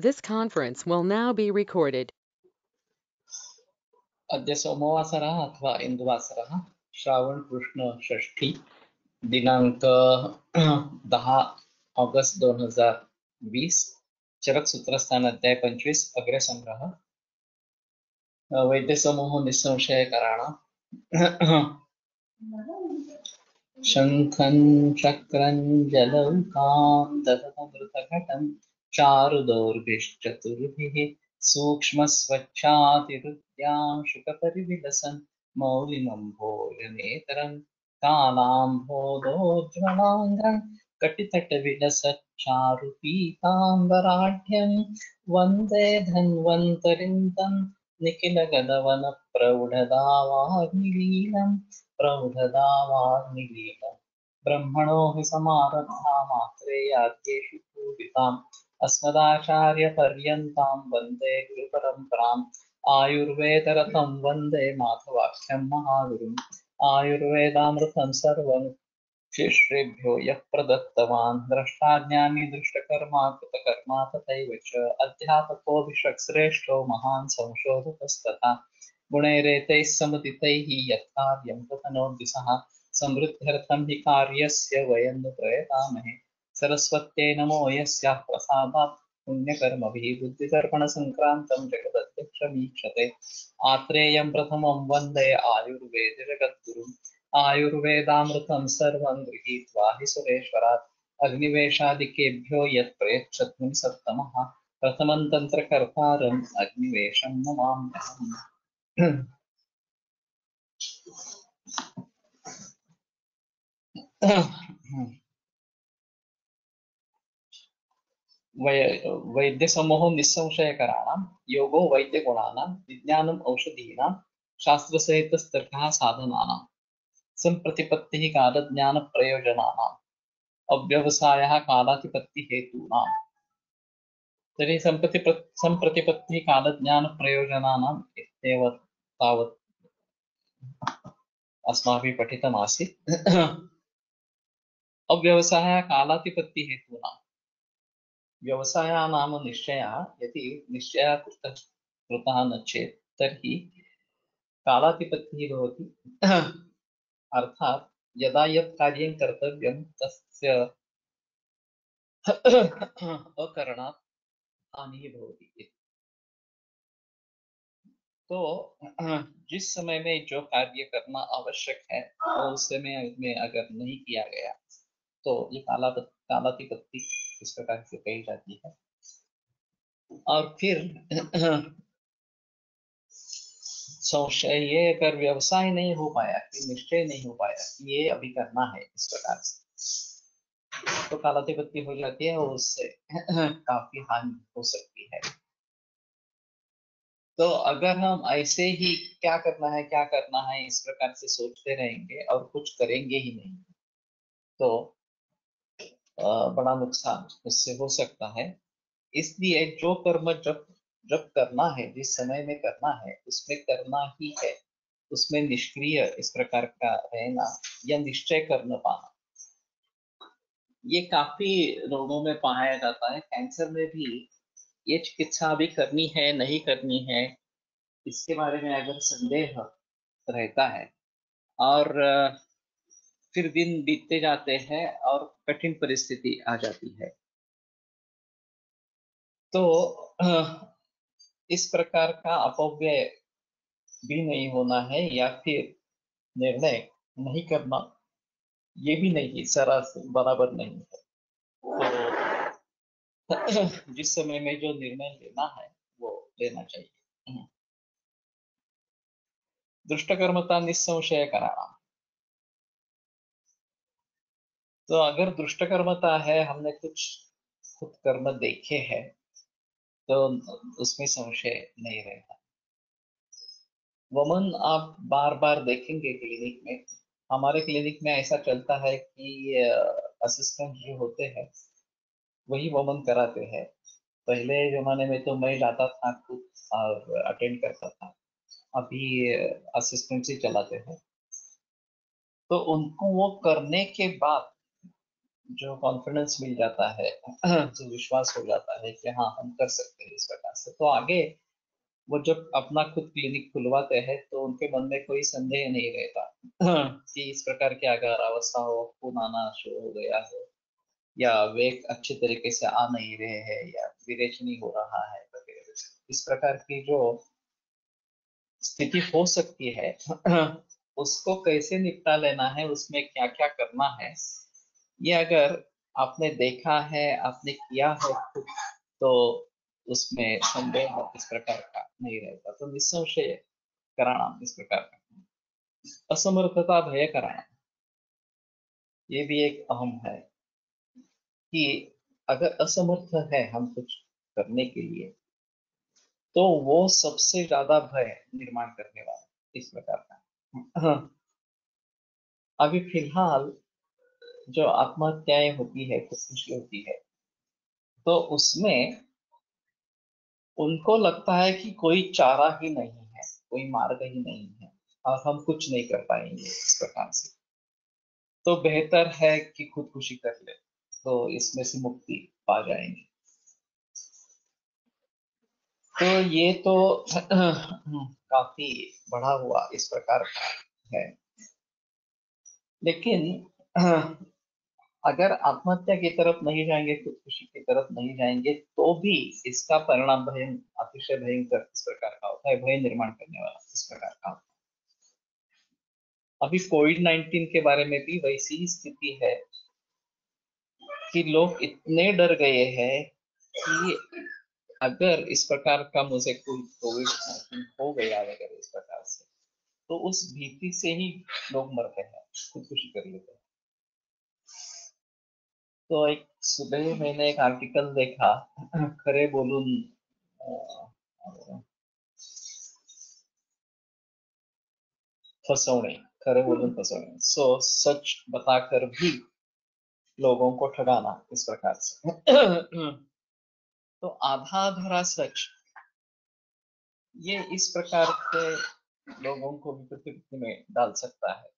This conference will now be recorded. अद्य सोमवासरः अथवा इन्दुवासरः श्रावण कृष्ण षष्ठी दिनांक 10 ऑगस्ट 2020 चरक सूत्रस्थान अध्याय 25 अग्र संग्रह वैद्य समूह निस्संशयकराणाम् शंखं चक्रं जलौकां दधतमृतघटं चारुदौर्भिश्चतुर्भिः सूक्ष्मस्वच्छातिहृद्यां शुकपरिविलसन् मौलिमम्भोजनेतरं कालाम्भोदोज्ज्वलाङ्गं कटितटविलसच्चारुपीताम्बराढ्यं वन्दे धन्वन्तरिं तं निखिलगदवनप्रौढदावाग्निलीलम् प्रौढदावाग्निलीलम् ब्रह्मणो हि समारब्धा मात्रेयाद्येषु पूजिताम् अस्मदाचार्यपर्यन्तां वन्दे गुरुपरम्पराम् आयुर्वेदरतं वन्दे माधवाख्यं महागुरुम् आयुर्वेदामृतं सर्वं शिष्येभ्यो यः प्रदत्तवान् द्रष्टाज्ञानी दृष्टकर्मा कृतकर्मा तथैव च अध्यापकोऽभिषक्श्रेष्ठो महान् संशोधकस्तथा गुणैरेतैः समुदितैः यत्कार्यं प्रतनोति सः समृद्ध्यर्थं हि कार्यस्य वयं नु प्रयतामहे सरस्वत्यै नमो यस्याः प्रसादात् पुण्यकर्मभिः बुद्धिदर्पणसङ्क्रान्तं जगदध्यक्षमीक्षते आत्रेयं प्रथमं वन्दे आयुर्वेदजगद्गुरुम् आयुर्वेदामृतं सर्वं गृहीत्वा हि सुरेश्वरात् अग्निवेशादिकेभ्यो यत् प्रयच्छत् सत्तमः प्रथमं तन्त्रकर्तारम् अग्निवेशं नमाम्यहम्। वैद्यसमूहो निस्संशयकराणां योगो वैद्यगुणानां विज्ञानम् औषधीनां शास्त्रसहितस्तर्कः साधनानां सम्प्रतिपत्तिः कालज्ञानप्रयोजनानाम् अव्यवसायः कालातिपत्तिहेतूनां तर्हि सम्प्रतिपत्तिः कालज्ञानप्रयोजनानाम् इत्येव तावत् अस्माभिः पठितमासीत्। अव्यवसायः कालातिपत्तिहेतूनां व्यवसायः नाम निश्चयः यदि निश्चयः कृतः न चेत् तर्हि कालातिपत्तिः भवति। अर्थात् यदा यत् कार्यं कर्तव्यं तस्य अकरणात् हानिः भवति। तो जिस समय में जो कार्य करना आवश्यक है और उस समय में अगर नहीं किया गया तो ये कालातिपत्ति इस प्रकार से कही जाती है। और फिर संशय ये अगर व्यवसाय नहीं हो पाया कि निश्चय नहीं हो पाया कि ये अभी करना है इस प्रकार से तो कालातिपत्ति हो जाती है और उससे काफी हानि हो सकती है। तो अगर हम ऐसे ही क्या करना है इस प्रकार से सोचते रहेंगे और कुछ करेंगे ही नहीं तो बड़ा नुकसान उससे हो सकता है। इसलिए जो कर्म जब जब करना है जिस समय में करना है उसमें करना ही है, उसमें निष्क्रिय इस प्रकार का रहना या निश्चय कर न पाना ये काफी रोगों में पाया जाता है। कैंसर में भी ये चिकित्सा अभी करनी है नहीं करनी है इसके बारे में अगर संदेह रहता है और फिर दिन बीतते जाते हैं और कठिन परिस्थिति आ जाती है तो इस प्रकार का अपव्यय भी नहीं होना है या फिर निर्णय नहीं करना ये भी नहीं सरासर बराबर नहीं है। तो जिस समय में जो निर्णय लेना है वो लेना चाहिए। दुष्टकर्मता निस्संशय कराना, तो अगर दुष्टकर्मता है हमने कुछ खुद कर्म देखे हैं तो उसमें संशय नहीं रहेगा। वमन आप बार बार देखेंगे क्लिनिक में, हमारे क्लिनिक में ऐसा चलता है कि असिस्टेंट जो होते हैं वही वमन कराते हैं। पहले जमाने में तो मैं जाता था खुद और अटेंड करता था, अभी असिस्टेंट से चलाते हैं। तो उनको वो करने के बाद जो कॉन्फिडेंस मिल जाता है, जो विश्वास हो जाता है कि हाँ हम कर सकते हैं इस प्रकार से, तो आगे वो जब अपना खुद क्लिनिक खुलवाते हैं तो उनके मन में कोई संदेह नहीं रहता कि इस प्रकार की अगर अवस्था हो, खून आना शुरू हो गया हो, या वे अच्छे तरीके से आ नहीं रहे हैं, या विरेचनी हो रहा है वगैरह, इस प्रकार की जो स्थिति हो सकती है उसको कैसे निपटा लेना है, उसमें क्या क्या करना है, ये अगर आपने देखा है, आपने किया है खुद, तो उसमें संदेह इस प्रकार का नहीं रहता। तो निसंशय कराना इस प्रकार का, असमर्थता भय कराना, ये भी एक अहम है कि अगर असमर्थ है हम कुछ करने के लिए, तो वो सबसे ज्यादा भय निर्माण करने वाला इस प्रकार का। हाँ, अभी फिलहाल जो आत्महत्याएं होती है, खुदकुशी होती है, तो उसमें उनको लगता है कि कोई चारा ही नहीं है, कोई मार्ग ही नहीं है, और हम कुछ नहीं कर पाएंगे इस प्रकार से, तो बेहतर है कि खुदकुशी कर ले, तो इसमें से मुक्ति पा जाएंगे। तो ये तो काफी बढ़ा हुआ इस प्रकार का है। लेकिन अगर आत्महत्या की तरफ नहीं जाएंगे, खुदकुशी की तरफ नहीं जाएंगे, तो भी इसका परिणाम अतिशय भयंकर इस प्रकार का होता है, भय निर्माण करने वाला इस प्रकार का होता है। अभी कोविड-19 के बारे में भी वैसी ही स्थिति है कि लोग इतने डर गए हैं कि अगर इस प्रकार का मुझे कोई कोविड-19 हो गया वगैरह इस प्रकार से, तो उस भीति से ही लोग मरते हैं, खुदकुशी कर लेते हैं। तो एक सुबह मैंने एक आर्टिकल देखा, खरे बोलून फसवणे, खरे बोलून फसवणे, सच बताकर भी लोगों को ठगाना इस प्रकार से। तो आधा अधूरा सच, ये इस प्रकार से लोगों को विपत्ति में डाल सकता है।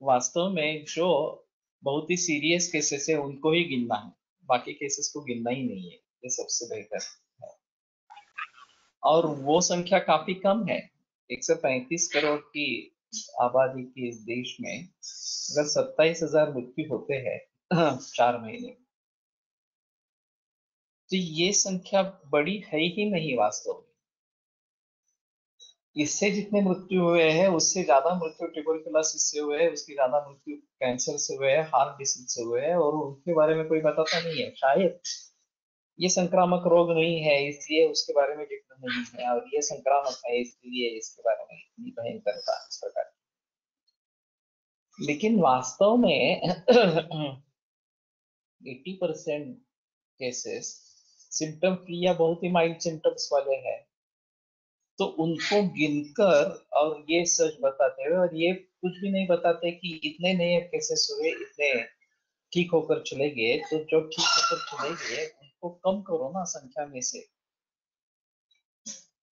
वास्तव में जो बहुत ही सीरियस केसेस है उनको ही गिनना है, बाकी केसेस को गिनना ही नहीं है, ये सबसे बेहतर है। और वो संख्या काफी कम है, 135 करोड़ की आबादी के इस देश में अगर 27,000 मृत्यु होते हैं 4 महीने में, तो ये संख्या बड़ी है ही नहीं वास्तव में। इससे जितने मृत्यु हुए हैं उससे ज्यादा मृत्यु ट्यूबरकुलोसिस से हुए हैं, उसकी ज्यादा मृत्यु कैंसर से हुए हैं, हार्ट डिसीज से हुए हैं, और उनके बारे में कोई बताता नहीं है। शायद ये संक्रामक रोग नहीं है इसलिए उसके बारे में जिक्र नहीं है, और ये संक्रामक है इसलिए इसके बारे में इतनी भयंकरता इस प्रकार। लेकिन वास्तव में 80% केसेस सिम्टम फ्री या बहुत ही माइल्ड सिम्टम्स वाले हैं, तो उनको गिनकर और ये सच बताते हुए, और ये कुछ भी नहीं बताते कि इतने नए केसेस हुए, इतने ठीक होकर चले गए, तो जो ठीक होकर चले गए उनको कम करो ना संख्या में से,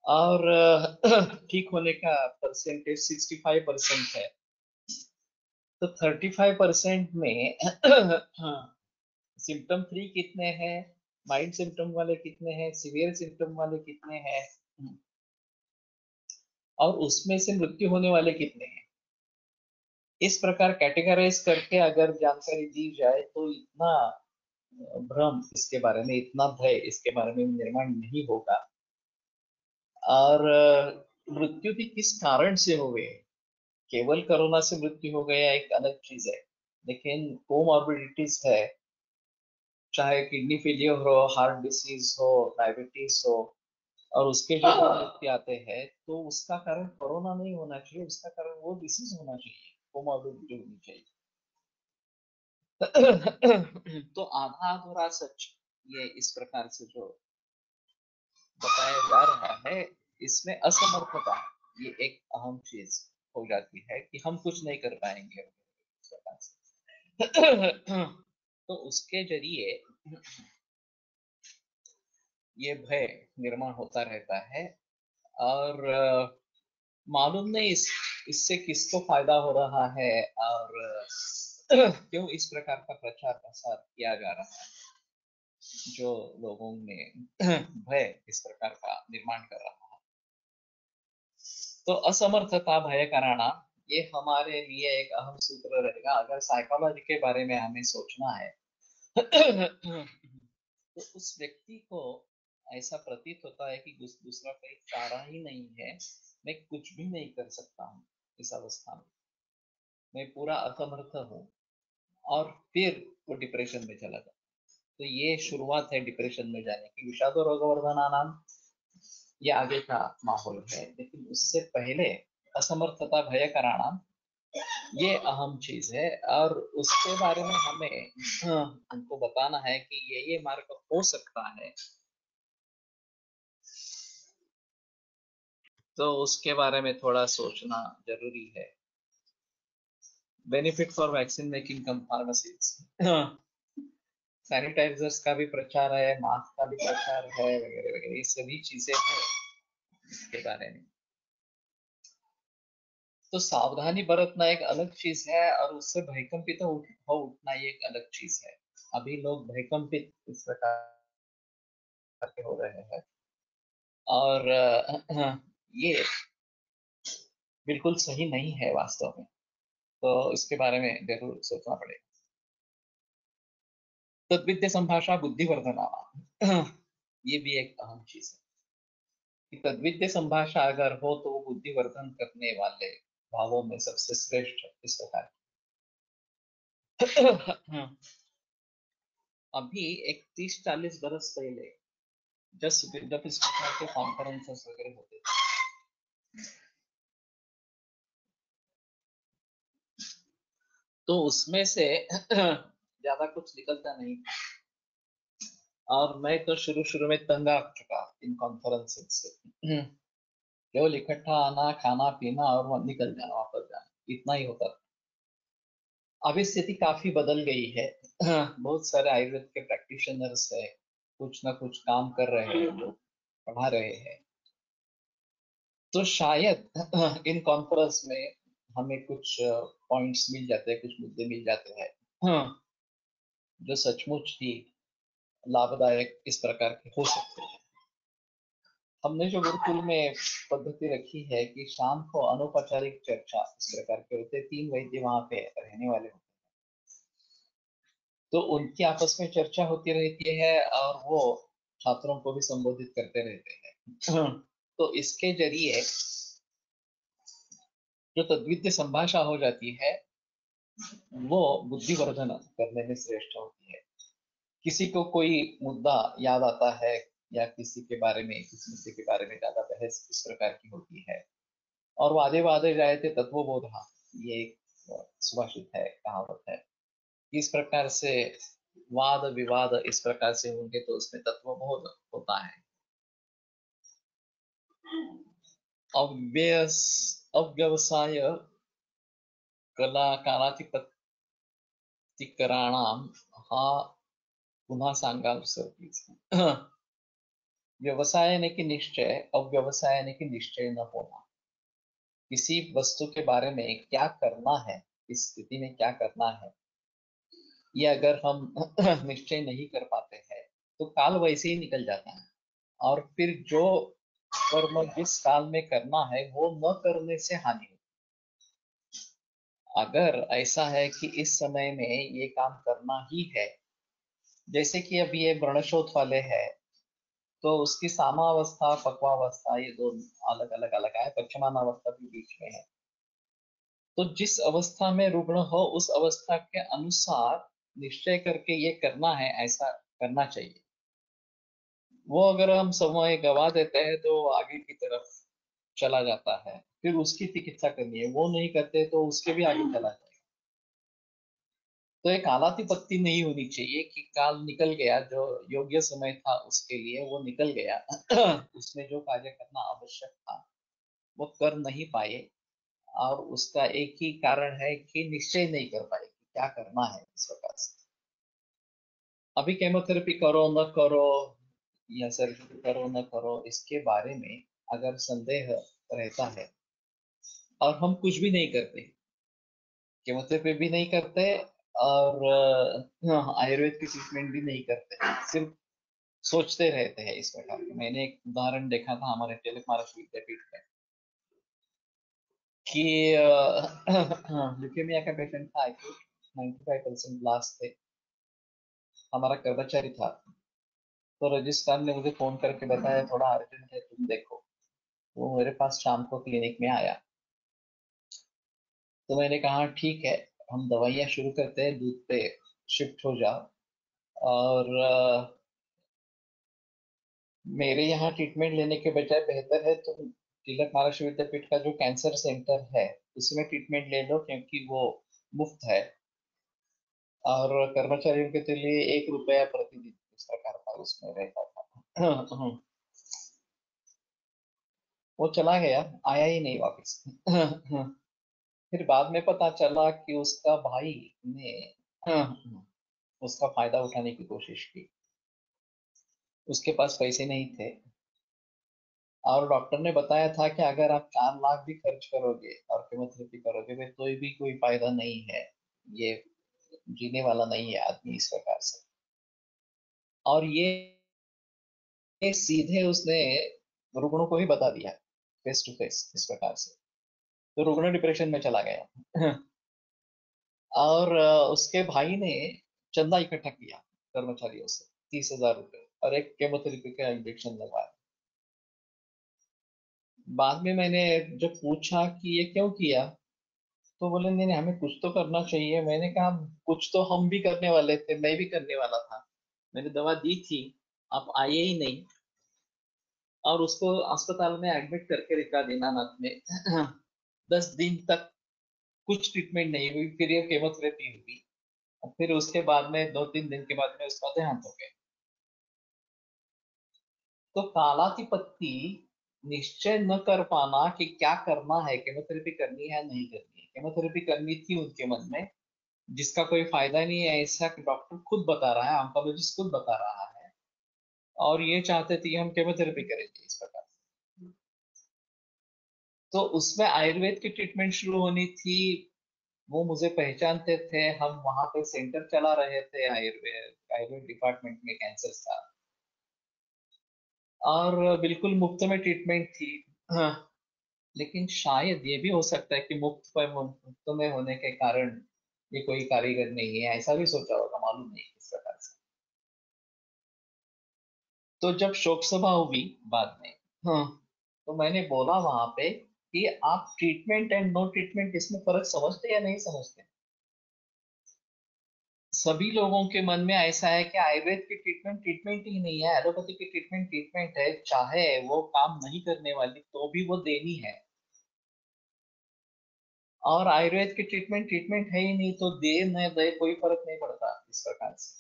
और ठीक होने का परसेंटेज 65% है, तो 35% में सिम्टम फ्री कितने हैं, माइल्ड सिम्टम वाले कितने हैं, सीवियर सिम्टम वाले कितने हैं, और उसमें से मृत्यु होने वाले कितने हैं, इस प्रकार कैटेगराइज करके अगर जानकारी दी जाए तो इतना भ्रम इसके बारे में, इतना भय इसके बारे में निर्माण नहीं होगा। और मृत्यु भी किस कारण से हुए, केवल कोरोना से मृत्यु हो गया एक अलग चीज है, लेकिन कोमॉर्बिडिटीज है, चाहे किडनी फेलियर हो, हार्ट डिसीज हो, डायबिटीज हो, और उसके जो व्यक्ति आते हैं, तो उसका कारण कोरोना नहीं होना चाहिए, उसका कारण वो डिसीज होना चाहिए, कोमॉर्बिडिटी होनी चाहिए। तो आधा अधूरा सच ये इस प्रकार से जो बताया जा रहा है, इसमें असमर्थता ये एक अहम चीज हो जाती है कि हम कुछ नहीं कर पाएंगे इस प्रकार से। तो उसके जरिए ये भय निर्माण होता रहता है, और मालूम नहीं इससे किसको फायदा हो रहा है, और क्यों इस प्रकार का प्रचार प्रसार किया जा रहा है, जो लोगों में भय इस प्रकार का निर्माण कर रहा है। तो असमर्थता भय कराना, ये हमारे लिए एक अहम सूत्र रहेगा अगर साइकोलॉजी के बारे में हमें सोचना है। तो उस व्यक्ति को ऐसा प्रतीत होता है कि दूसरा कोई चारा ही नहीं है, मैं कुछ भी नहीं कर सकता हूँ इस अवस्था में, मैं पूरा असमर्थ हूँ, और फिर वो डिप्रेशन में चला जाता। तो ये शुरुआत है डिप्रेशन में जाने की। विषाद रोगवर्धना नाम ये आगे का माहौल है, लेकिन उससे पहले असमर्थता भय कराना ये अहम चीज है, और उसके बारे में हमें हमको बताना है कि ये मार्ग हो सकता है। तो उसके बारे में थोड़ा सोचना जरूरी है। Benefit for vaccine making come pharmacies, sanitizers का भी प्रचार है, मास्क का भी प्रचार है, वगैरह वगैरह, ये सभी चीजें हैं इसके बारे में। तो सावधानी बरतना एक अलग चीज है, और उससे भयकंपित हो उठना ये एक अलग चीज है। अभी लोग भयकंपित इस प्रकार के हो रहे हैं, और ये बिल्कुल सही नहीं है वास्तव में। तो इसके बारे में जरूर सोचना पड़ेगा। तद्विद्य संभाषा बुद्धिवर्धना, ये भी एक अहम चीज है कि तद्विद्य संभाषा अगर हो तो वो बुद्धिवर्धन करने वाले भावों में सबसे श्रेष्ठ इस प्रकार की। अभी एक 30-40 बरस पहले जब इस प्रकार के कॉन्फ्रेंसेस वगैरह होते थे, तो उसमें से ज्यादा कुछ निकलता नहीं था, और मैं तो शुरू शुरू में तंग आ चुका इन कॉन्फ्रेंसेस से। केवल इकट्ठा आना, खाना पीना और वो निकल जाना, वापस जाना, इतना ही होता था। अभी स्थिति काफी बदल गई है। बहुत सारे आयुर्वेद के प्रैक्टिशनर्स है, कुछ ना कुछ काम कर रहे हैं, लोग पढ़ा रहे हैं। तो शायद इन कॉन्फ्रेंस में हमें कुछ पॉइंट्स मिल जाते हैं, कुछ मुद्दे मिल जाते हैं, जो सचमुच ही लाभदायक इस प्रकार के हो सकते हैं। हमने जो गुरुकुल में पद्धति रखी है कि शाम को अनौपचारिक चर्चा इस प्रकार के होते, 3 वैद्य वहां पे रहने वाले होते, तो उनकी आपस में चर्चा होती रहती है, और वो छात्रों को भी संबोधित करते रहते हैं। तो इसके जरिए जो तद्वितीय संभाषा हो जाती है, वो बुद्धिवर्धन करने में श्रेष्ठ होती है। किसी को कोई मुद्दा याद आता है, या किसी के बारे में, किसी मुद्दे के बारे में ज्यादा बहस इस प्रकार की होती है, और वादे वादे जाए थे तत्वबोध, ये एक सुभाषित है, कहावत है। इस प्रकार से वाद विवाद इस प्रकार से होंगे तो उसमें तत्वबोध होता है। अव्यवसाय कलाकारातिपत्तिकराणाम, हा पुन्हा सांगाल सर प्लीज। व्यवसाय यानी कि निश्चय, अव्यवसाय यानी कि निश्चय न होना। किसी वस्तु के बारे में क्या करना है, इस स्थिति में क्या करना है, ये अगर हम निश्चय नहीं कर पाते हैं, तो काल वैसे ही निकल जाता है, और फिर जो कर्म जिस काल में करना है वो न करने से हानि होती है। अगर ऐसा है कि इस समय में ये काम करना ही है, जैसे कि अभी ये व्रणशोथ वाले है, तो उसकी सामावस्था पक्वावस्था ये दो अलग अलग अलग है, पश्चिमान अवस्था भी बीच में है। तो जिस अवस्था में रुग्ण हो उस अवस्था के अनुसार निश्चय करके ये करना है, ऐसा करना चाहिए। वो अगर हम समय गवा देते हैं तो आगे की तरफ चला जाता है, फिर उसकी चिकित्सा करनी है, वो नहीं करते तो उसके भी आगे चला जाएगा। तो एक आलातिपत्ति नहीं होनी चाहिए कि काल निकल गया, जो योग्य समय था उसके लिए वो निकल गया। उसमें जो कार्य करना आवश्यक था वो कर नहीं पाए, और उसका एक ही कारण है कि निश्चय नहीं कर पाए कि क्या करना है इस प्रकार से। अभी केमोथेरेपी करो न करो, या सर्जरी करो न करो, इसके बारे में अगर संदेह रहता है और हम कुछ भी नहीं करते, केमोथेरेपी भी नहीं करते, और आयुर्वेद की ट्रीटमेंट भी नहीं करते, सिर्फ सोचते रहते हैं इस प्रकार के। मैंने एक उदाहरण देखा था हमारे तिलक महाराज विद्यापीठ में कि ल्यूकेमिया का पेशेंट था, 95% ब्लास्ट थे, हमारा कर्मचारी था। तो रजिस्ट्रार ने मुझे फोन करके बताया थोड़ा अर्जेंट है, तुम देखो। वो मेरे पास शाम को क्लिनिक में आया, तो मैंने कहा ठीक है, हम दवाइयाँ शुरू करते हैं, दूध पे शिफ्ट हो जाओ। और मेरे यहाँ ट्रीटमेंट लेने के बजाय बेहतर है तुम तिलक महाराष्ट्र विद्यापीठ का जो कैंसर सेंटर है उसमें ट्रीटमेंट ले लो, क्योंकि वो मुफ्त है और कर्मचारियों के लिए 1 रुपया प्रतिदिन इस प्रकार का उसमें रहता था। वो चला गया, आया ही नहीं वापस। फिर बाद में पता चला कि उसका भाई ने उसका फायदा उठाने की कोशिश की। उसके पास पैसे नहीं थे और डॉक्टर ने बताया था कि अगर आप 4 लाख भी खर्च करोगे और केमोथेरेपी करोगे फिर तो भी कोई फायदा नहीं है, ये जीने वाला नहीं है आदमी इस प्रकार से। और ये सीधे उसने रुग्ण को ही बता दिया, फेस टू फेस इस प्रकार से। तो रुग्ण डिप्रेशन में चला गया। और उसके भाई ने चंदा इकट्ठा किया कर्मचारियों से, 30,000 रुपए, और एक केमोथेरेपी का इंजेक्शन लगवाया। बाद में मैंने जब पूछा कि ये क्यों किया, तो बोले नहीं नहीं, हमें कुछ तो करना चाहिए। मैंने कहा कुछ तो हम भी करने वाले थे, मैं भी करने वाला था, मैंने दवा दी थी, आप आए ही नहीं। और उसको अस्पताल में एडमिट करके रखा दीनानाथ में। 10 दिन तक कुछ ट्रीटमेंट नहीं हुई, फिर ये केमोथेरेपी हुई, और फिर उसके बाद में 2-3 दिन के बाद में उसका देहांत हो गया। तो कालातिपत्ति निश्चय न कर पाना कि क्या करना है, केमोथेरेपी करनी है नहीं करनी है। केमोथेरेपी करनी थी उनके मन में, जिसका कोई फायदा नहीं है ऐसा डॉक्टर खुद बता रहा है, ऑन्कोलॉजिस्ट खुद बता रहा है, और ये चाहते थे कि हम केमोथेरेपी करेंगे इस प्रकार। तो उसमें आयुर्वेद की ट्रीटमेंट शुरू होनी थी। वो मुझे पहचानते थे, हम वहां पे सेंटर चला रहे थे आयुर्वेद आयुर्वेद डिपार्टमेंट में कैंसर का, और बिल्कुल मुफ्त में ट्रीटमेंट थी। हाँ, लेकिन शायद ये भी हो सकता है कि मुफ्त में होने के कारण ये कोई कारीगर नहीं है, ऐसा भी सोचा होगा, मालूम नहीं किस प्रकार से। तो जब शोक सभा हुई बाद में, हाँ, तो मैंने बोला वहां पे कि आप ट्रीटमेंट एंड नो ट्रीटमेंट इसमें फर्क समझते या नहीं समझते। सभी लोगों के मन में ऐसा है कि आयुर्वेद की ट्रीटमेंट ट्रीटमेंट ही नहीं है, एलोपैथी की ट्रीटमेंट ट्रीटमेंट है, चाहे वो काम नहीं करने वाली तो भी वो देनी है। और आयुर्वेद की ट्रीटमेंट ट्रीटमेंट है ही नहीं, तो दे न दे कोई फर्क नहीं पड़ता इस प्रकार से।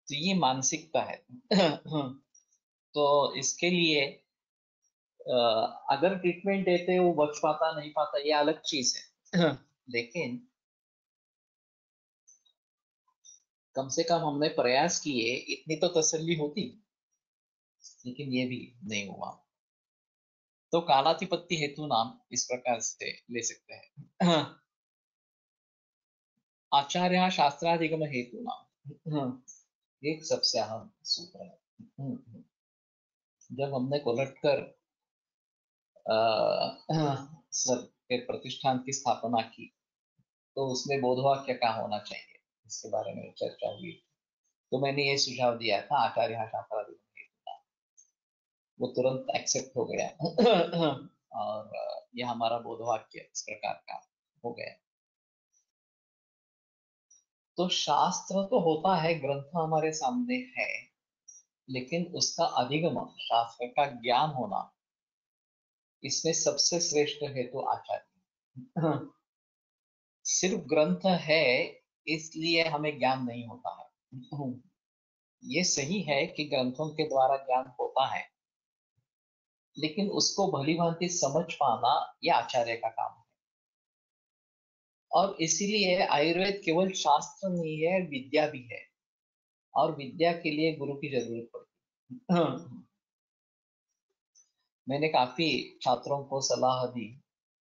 तो ये मानसिकता है। तो इसके लिए अगर ट्रीटमेंट देते वो बच पाता नहीं पाता ये अलग चीज है। लेकिन कम से कम हमने प्रयास किए, इतनी तो तसल्ली होती। लेकिन ये भी नहीं हुआ। तो कालातिपत्ति हेतु नाम इस प्रकार से ले सकते हैं। आचार्य शास्त्राधिगम हेतु नाम, एक सबसे अहम सूत्र है। जब हमने कोलट कर सर के प्रतिष्ठान की स्थापना की, तो उसमें बोधवाक्य क्या होना चाहिए इसके बारे में चर्चा हुई। तो मैंने ये सुझाव दिया था आचार्य शास्त्राधिगम हेतु नाम, वो तुरंत एक्सेप्ट हो गया। और ये हमारा बोधवाक्य इस प्रकार का हो गया। तो शास्त्र तो होता है, ग्रंथ हमारे सामने है, लेकिन उसका अधिगम, शास्त्र का ज्ञान होना, इसमें सबसे श्रेष्ठ है तो आचार्य। सिर्फ ग्रंथ है इसलिए हमें ज्ञान नहीं होता है। ये सही है कि ग्रंथों के द्वारा ज्ञान होता है, लेकिन उसको भली भांति समझ पाना यह आचार्य का काम है। और इसीलिए आयुर्वेद केवल शास्त्र नहीं है, विद्या भी है, और विद्या के लिए गुरु की जरूरत पड़ती है। मैंने काफी छात्रों को सलाह दी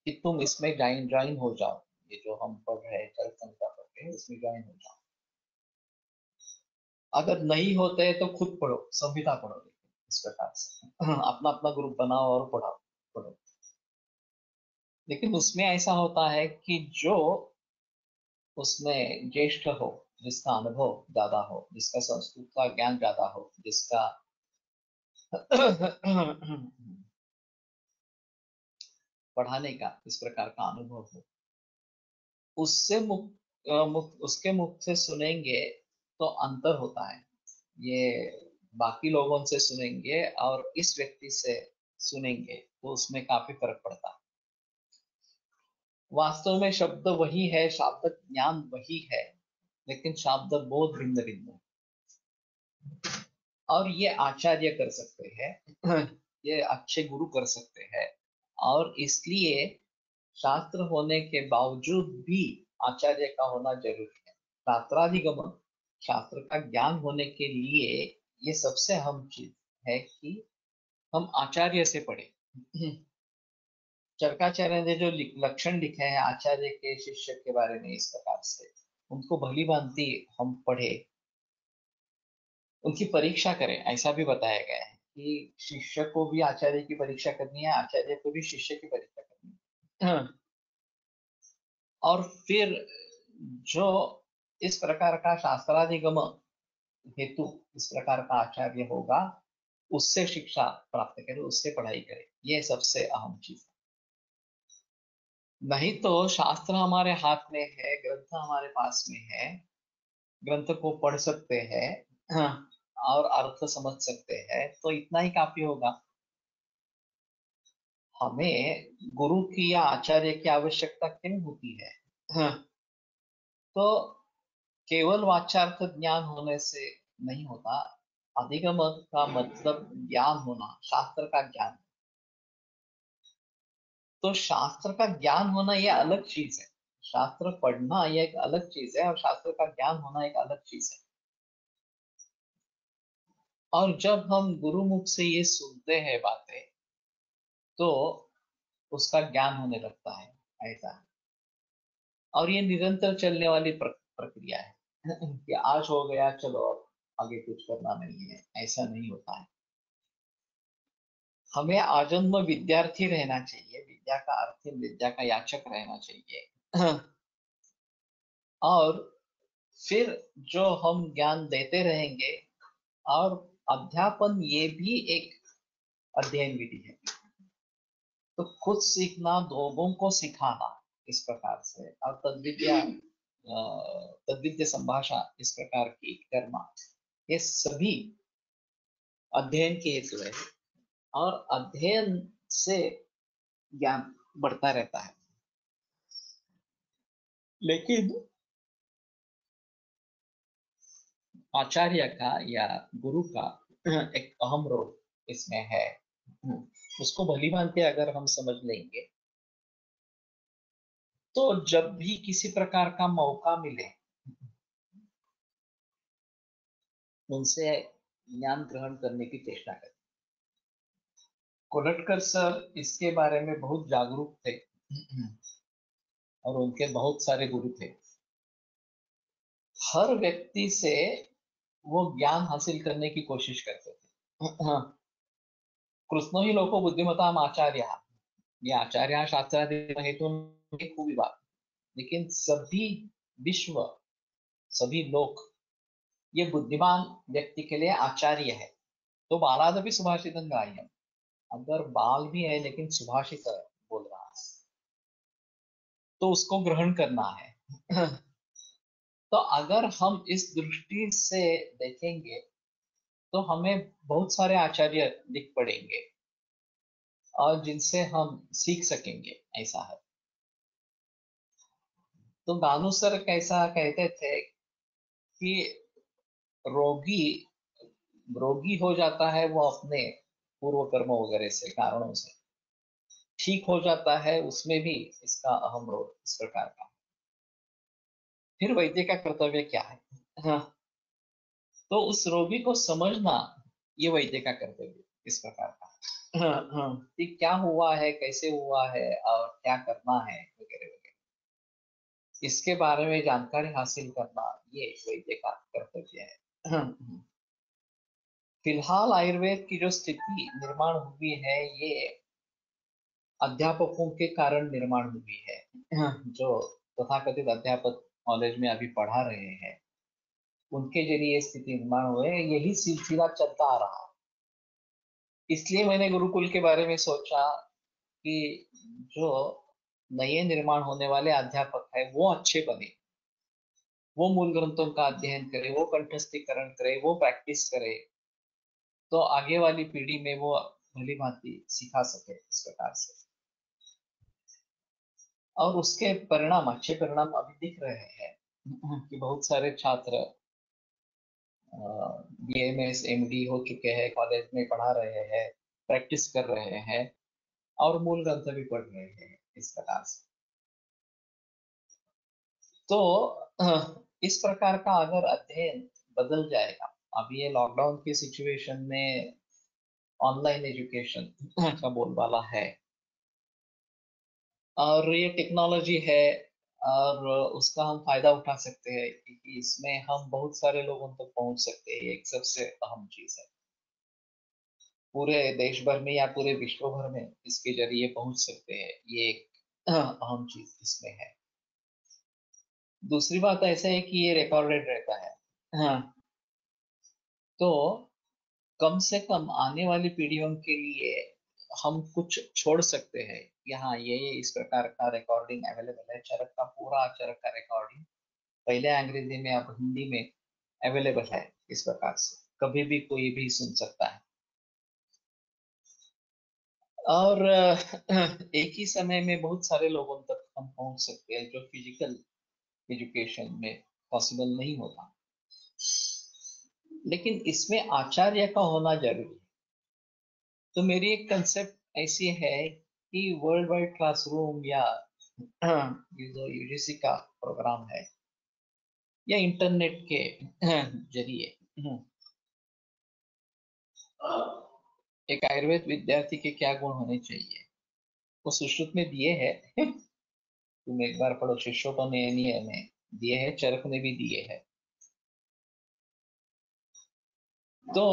कि तुम इसमें ज्वाइन ज्वाइन हो जाओ, ये जो हम पढ़ रहे हैं चरक संहिता पढ़ करके उसमें ज्वाइन हो जाओ। अगर नहीं होते तो खुद पढ़ो, संहिता पढ़ो, इस प्रकार से अपना अपना ग्रुप बनाओ और पढ़ाओ, पढ़ो। लेकिन उसमें ऐसा होता है कि जो उसमें ज्येष्ठ हो, जिसका अनुभव ज्यादा हो, जिसका संस्कृत का ज्ञान ज्यादा हो, जिसका पढ़ाने का इस प्रकार का अनुभव हो, उससे उसके मुख से सुनेंगे तो अंतर होता है। ये बाकी लोगों से सुनेंगे और इस व्यक्ति से सुनेंगे तो उसमें काफी फर्क पड़ता है। वास्तव में शब्द वही है, शब्द ज्ञान वही है, लेकिन शब्द बोध भिन्न भिन्न है। और ये आचार्य कर सकते हैं, ये अच्छे गुरु कर सकते हैं, और इसलिए शास्त्र होने के बावजूद भी आचार्य का होना जरूरी है। शास्त्राधिगम, शास्त्र का ज्ञान होने के लिए ये सबसे अहम चीज है कि हम आचार्य से पढ़े। चरकाचार्य ने जो लक्षण लिखे हैं आचार्य के शिष्य के बारे में इस प्रकार से, उनको भली भांति हम पढ़े, उनकी परीक्षा करें, ऐसा भी बताया गया है कि शिष्य को भी आचार्य की परीक्षा करनी है, आचार्य को भी शिष्य की परीक्षा करनी है। और फिर जो इस प्रकार का शास्त्राधिगम हेतु इस प्रकार का आचार्य होगा, उससे शिक्षा प्राप्त करे, उससे पढ़ाई करे, ये सबसे अहम चीज है। नहीं तो शास्त्र हमारे हाथ में है, ग्रंथ हमारे पास में है, ग्रंथ को पढ़ सकते हैं, हाँ, और अर्थ समझ सकते हैं, तो इतना ही काफी होगा। हमें गुरु की या आचार्य की आवश्यकता क्यों होती है? हाँ, तो केवल वाचार्थ ज्ञान होने से नहीं होता। अधिगम का मतलब ज्ञान होना, शास्त्र का ज्ञान। तो शास्त्र का ज्ञान होना यह अलग चीज है, शास्त्र पढ़ना यह एक अलग चीज है, और शास्त्र का ज्ञान होना एक अलग चीज है। और जब हम गुरुमुख से ये सुनते हैं बातें, तो उसका ज्ञान होने लगता है, ऐसा है। और ये निरंतर चलने वाली प्रक्रिया है कि आज हो गया, चलो अब आगे कुछ करना नहीं है, ऐसा नहीं होता है। हमें आजन्म विद्यार्थी रहना चाहिए, विद्या का अर्थी, विद्या का याचक रहना चाहिए। और फिर जो हम ज्ञान देते रहेंगे, और अध्यापन ये भी एक अध्ययन विधि है। तो खुद सीखना, लोगों को सिखाना इस प्रकार से, और तद्विद्य संभाषा इस प्रकार की करना, ये सभी अध्ययन के हेतु है। और अध्ययन से ज्ञान बढ़ता रहता है। लेकिन आचार्य का या गुरु का एक अहम रोल इसमें है। उसको भली भांति अगर हम समझ लेंगे, तो जब भी किसी प्रकार का मौका मिले, उनसे ज्ञान ग्रहण करने की चेष्टा करें। कोलटकर सर इसके बारे में बहुत जागरूक थे, और उनके बहुत सारे गुरु थे। हर व्यक्ति से वो ज्ञान हासिल करने की कोशिश करते थे। कृष्ण ही लोको बुद्धिमताम आचार्य, ये आचार्य शास्त्रादि हेतु खूबी बात। लेकिन सभी विश्व, सभी लोग ये बुद्धिमान व्यक्ति के लिए आचार्य है। तो बालादपि सुभाषितम ग्राह्यम, अगर बाल भी है लेकिन सुभाषित बोल रहा है, तो उसको ग्रहण करना है। तो अगर हम इस दृष्टि से देखेंगे, तो हमें बहुत सारे आचार्य दिख पड़ेंगे, और जिनसे हम सीख सकेंगे, ऐसा है। तो गानू सर कैसा कहते थे कि रोगी रोगी हो जाता है वो अपने पूर्व कर्म वगैरह से, कारणों से। ठीक हो जाता है, उसमें भी इसका अहम रोल इस प्रकार का। फिर वैद्य का कर्तव्य क्या है? हाँ, तो उस रोगी को समझना, ये वैद्य का कर्तव्य इस प्रकार का। हाँ, हाँ, कि क्या हुआ है, कैसे हुआ है, और क्या करना है, वगैरह वगैरह। इसके बारे में जानकारी हासिल करना ये वैद्य का कर्तव्य है। फिलहाल आयुर्वेद की जो स्थिति निर्माण हुई है ये अध्यापकों के कारण निर्माण हुई है। जो तथाकथित अध्यापक कॉलेज में अभी पढ़ा रहे हैं उनके जरिए स्थिति निर्माण हुए, यही सिलसिला चलता आ रहा। इसलिए मैंने गुरुकुल के बारे में सोचा कि जो नए निर्माण होने वाले अध्यापक है वो अच्छे बने, वो मूल ग्रंथों का अध्ययन करे, वो कंठस्थीकरण करे, वो प्रैक्टिस करे, तो आगे वाली पीढ़ी में वो भली भांति सिखा सके इस प्रकार से। और उसके परिणाम, अच्छे परिणाम अभी दिख रहे हैं कि बहुत सारे छात्र बीएमएस एमडी हो चुके हैं, कॉलेज में पढ़ा रहे हैं, प्रैक्टिस कर रहे हैं और मूल ग्रंथ भी पढ़ रहे हैं इस प्रकार से। तो इस प्रकार का अगर अध्ययन बदल जाएगा, अभी ये लॉकडाउन की सिचुएशन में ऑनलाइन एजुकेशन का बोलबाला है और ये टेक्नोलॉजी है और उसका हम फायदा उठा सकते हैं क्योंकि इसमें हम बहुत सारे लोगों तक पहुंच सकते हैं। ये एक सबसे अहम चीज है, पूरे देश भर में या पूरे विश्व भर में इसके जरिए पहुंच सकते हैं, ये एक अहम चीज इसमें है। दूसरी बात ऐसा है कि ये रिकॉर्डेड रहता है। हाँ, तो कम से कम आने वाली पीढ़ियों के लिए हम कुछ छोड़ सकते हैं। यहाँ ये इस प्रकार का रिकॉर्डिंग अवेलेबल है, चरक का पूरा चरक का रिकॉर्डिंग पहले अंग्रेजी में अब हिंदी में अवेलेबल है। इस प्रकार से कभी भी कोई भी सुन सकता है और एक ही समय में बहुत सारे लोगों तक हम पहुंच सकते हैं जो फिजिकल एजुकेशन में पॉसिबल नहीं होता। लेकिन इसमें आचार्य का होना जरूरी है। तो मेरी एक कंसेप्ट ऐसी है कि वर्ल्ड वाइड क्लासरूम या ये जो यूजीसी का प्रोग्राम है या इंटरनेट के जरिए एक आयुर्वेद विद्यार्थी के क्या गुण होने चाहिए वो सुश्रुत में दिए हैं। तुम एक बार पढ़ो, शिष्योपनयनीय में दिए हैं, चरक में भी दिए हैं। तो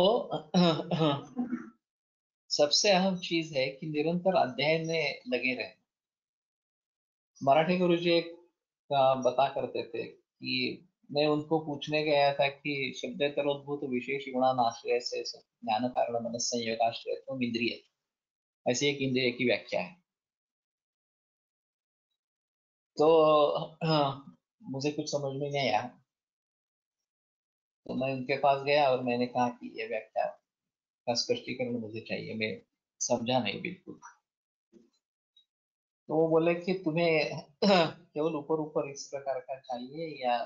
सबसे अहम चीज है कि निरंतर अध्ययन में लगे रहे। मराठी गुरुजी एक बता करते थे कि मैं उनको पूछने गया था कि शब्देतरोद्भूत विशेष गुणानाश्रय से ज्ञान कारण मन संयोगाश्रय तो इंद्रिय, ऐसी एक इंद्रिय की व्याख्या है। तो मुझे कुछ समझ में नहीं आया, तो मैं उनके पास गया और मैंने कहा कि ये व्याख्या का स्पष्टीकरण मुझे चाहिए, मैं समझा नहीं बिल्कुल। तो वो बोले कि तुम्हें केवल ऊपर ऊपर इस प्रकार का चाहिए या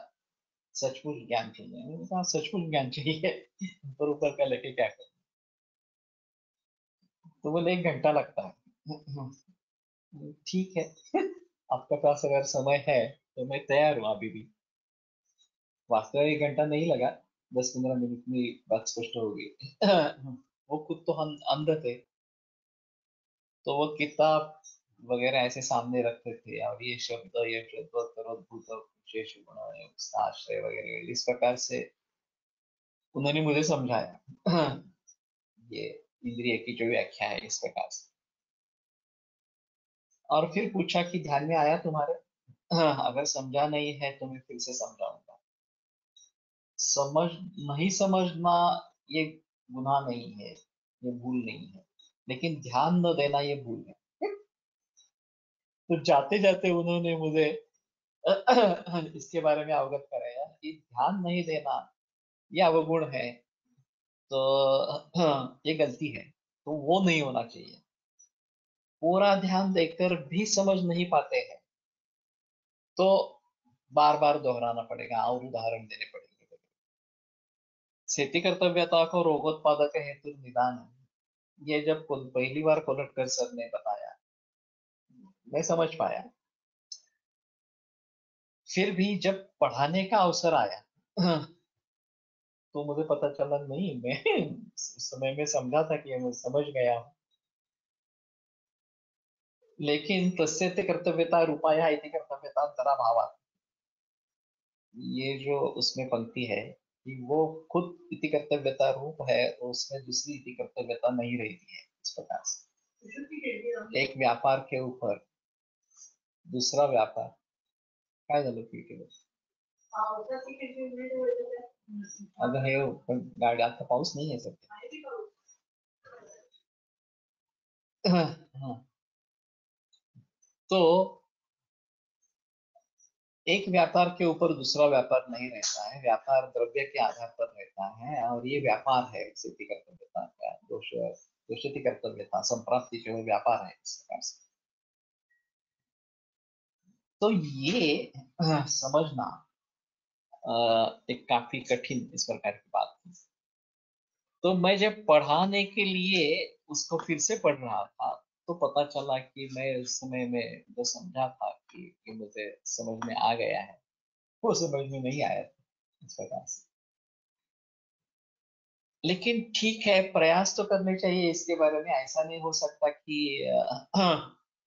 सचमुच ज्ञान चाहिए? मैंने कहा सचमुच ज्ञान चाहिए, ऊपर ऊपर का लेके क्या करें। तो बोले 1 घंटा लगता है। ठीक है, आपके पास अगर समय है तो मैं तैयार हूँ अभी भी। वास्तव में 1 घंटा नहीं लगा, 10-15 मिनट में बात स्पष्ट हो गई। वो खुद तो हम अंध थे, तो वो किताब वगैरह ऐसे सामने रखते थे और ये शब्द तरोद्भूत विशेष गुण है, उसका आश्रय वगैरह इस प्रकार से उन्होंने मुझे समझाया। ये इंद्रिय की जो व्याख्या है इस प्रकार से। और फिर पूछा कि ध्यान में आया तुम्हारे? अगर समझा नहीं है तो मैं फिर से समझाऊंगा। समझ नहीं समझना ये गुनाह नहीं है, ये भूल नहीं है, लेकिन ध्यान न देना ये भूल है। तो जाते जाते उन्होंने मुझे इसके बारे में अवगत कराया कि ध्यान नहीं देना ये अवगुण है, तो ये गलती है, तो वो नहीं होना चाहिए। पूरा ध्यान देकर भी समझ नहीं पाते हैं तो बार बार दोहराना पड़ेगा और उदाहरण देने पड़ेंगे। सेति कर्तव्यता को रोगोत्पादक हेतु निदान है, ये जब पहली बार कोलटकर सर ने बताया मैं समझ पाया। फिर भी जब पढ़ाने का अवसर आया तो मुझे पता चला नहीं, मैं उस समय में समझा था कि मैं समझ गया हूँ, लेकिन तस्य ते कर्तव्यता रूपाया इति कर्तव्यता भावा, ये जो उसमें पंक्ति है कि वो खुद इति कर्तव्यता रूप है, तो उसमें दूसरी इति कर्तव्यता नहीं रहती है इस प्रकार से। एक व्यापार के ऊपर दूसरा व्यापार काय झालं खिडकीवर? अगं हे पण गाडी आता पाऊस नाही आहे सध्या. हाँ, तो एक व्यापार के ऊपर दूसरा व्यापार नहीं रहता है, व्यापार द्रव्य के आधार पर रहता है, और ये व्यापार है स्थिति कर्तव्यता का दोषिति कर्तव्यता संप्राप्ति जो है व्यापार है इस प्रकार से। तो ये समझना एक काफी कठिन इस प्रकार की बात थी। तो मैं जब पढ़ाने के लिए उसको फिर से पढ़ रहा था, तो पता चला कि मैं उस समय में जो समझा था कि मुझे समझ में आ गया है, वो समझ में नहीं आया था इस प्रकार से। लेकिन ठीक है, प्रयास तो करने चाहिए इसके बारे में। ऐसा नहीं हो सकता कि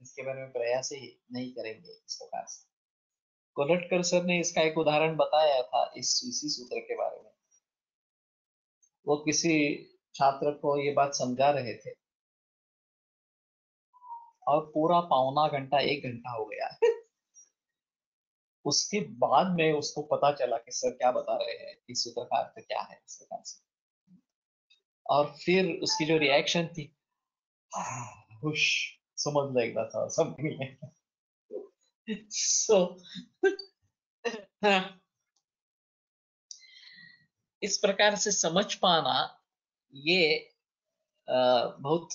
इसके बारे में प्रयास ही नहीं करेंगे इस प्रकार से। कोलटकर सर ने इसका एक उदाहरण बताया था इसी सूत्र के बारे में। वो किसी छात्र को ये बात समझा रहे थे और पूरा पौना घंटा 1 घंटा हो गया। उसके बाद में उसको पता चला कि सर क्या बता रहे हैं, इस सूत्र का अर्थ क्या है इस प्रकार से। और फिर उसकी जो रिएक्शन थी, हुश, समझ लेगा था समथिंग। सो इस प्रकार से समझ पाना ये बहुत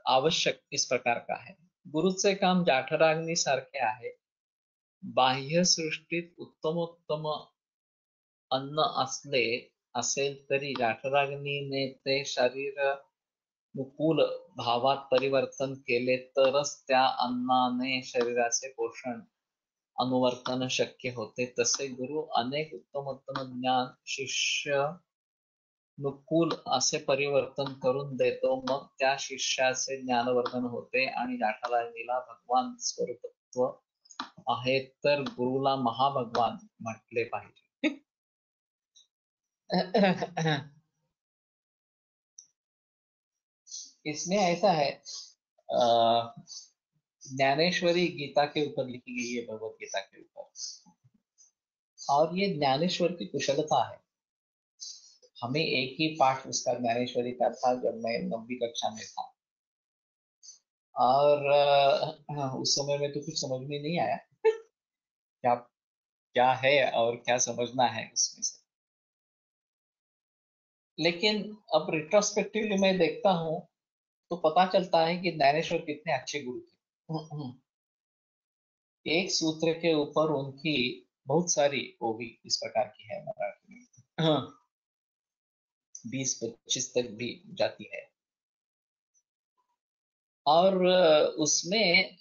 आवश्यक इस प्रकार का है। गुरुचे काम जाठराग्नी सारखे आहे। बाह्य सृष्टीत उत्तमोत्तम अन्न असले असेल तरी जाठराग्नीने ते शरीर नुकूल भावात परिवर्तन केले तरच त्या अन्नाने शरीराचे पोषण अनुवर्तन शक्य होते। तसे गुरु अनेक उत्तमोत्तम ज्ञान शिष्य नुकूल असे परिवर्तन करून देतो, मग त्या शिष्याचे ज्ञानवर्धन होते आणि जाठराग्नीला भगवान स्वरूपत्व आहे, तर गुरुला महाभगवान म्हटले पाहिजे। इसमें ऐसा है, ज्ञानेश्वरी गीता के ऊपर लिखी गई है, भगवत गीता के ऊपर, और ये ज्ञानेश्वर की कुशलता है। हमें एक ही पाठ उसका ज्ञानेश्वरी का था जब मैं 9वीं कक्षा में था, और उस समय में तो कुछ समझ में नहीं आया क्या क्या है और क्या समझना है उसमें से। लेकिन अब रिट्रोस्पेक्टिवली मैं देखता हूँ तो पता चलता है कि ज्ञानेश्वर कितने अच्छे गुरु थे। एक सूत्र के ऊपर उनकी बहुत सारी वो भी इस प्रकार की है मराठी में, 20-25 तक भी जाती है, और उसमें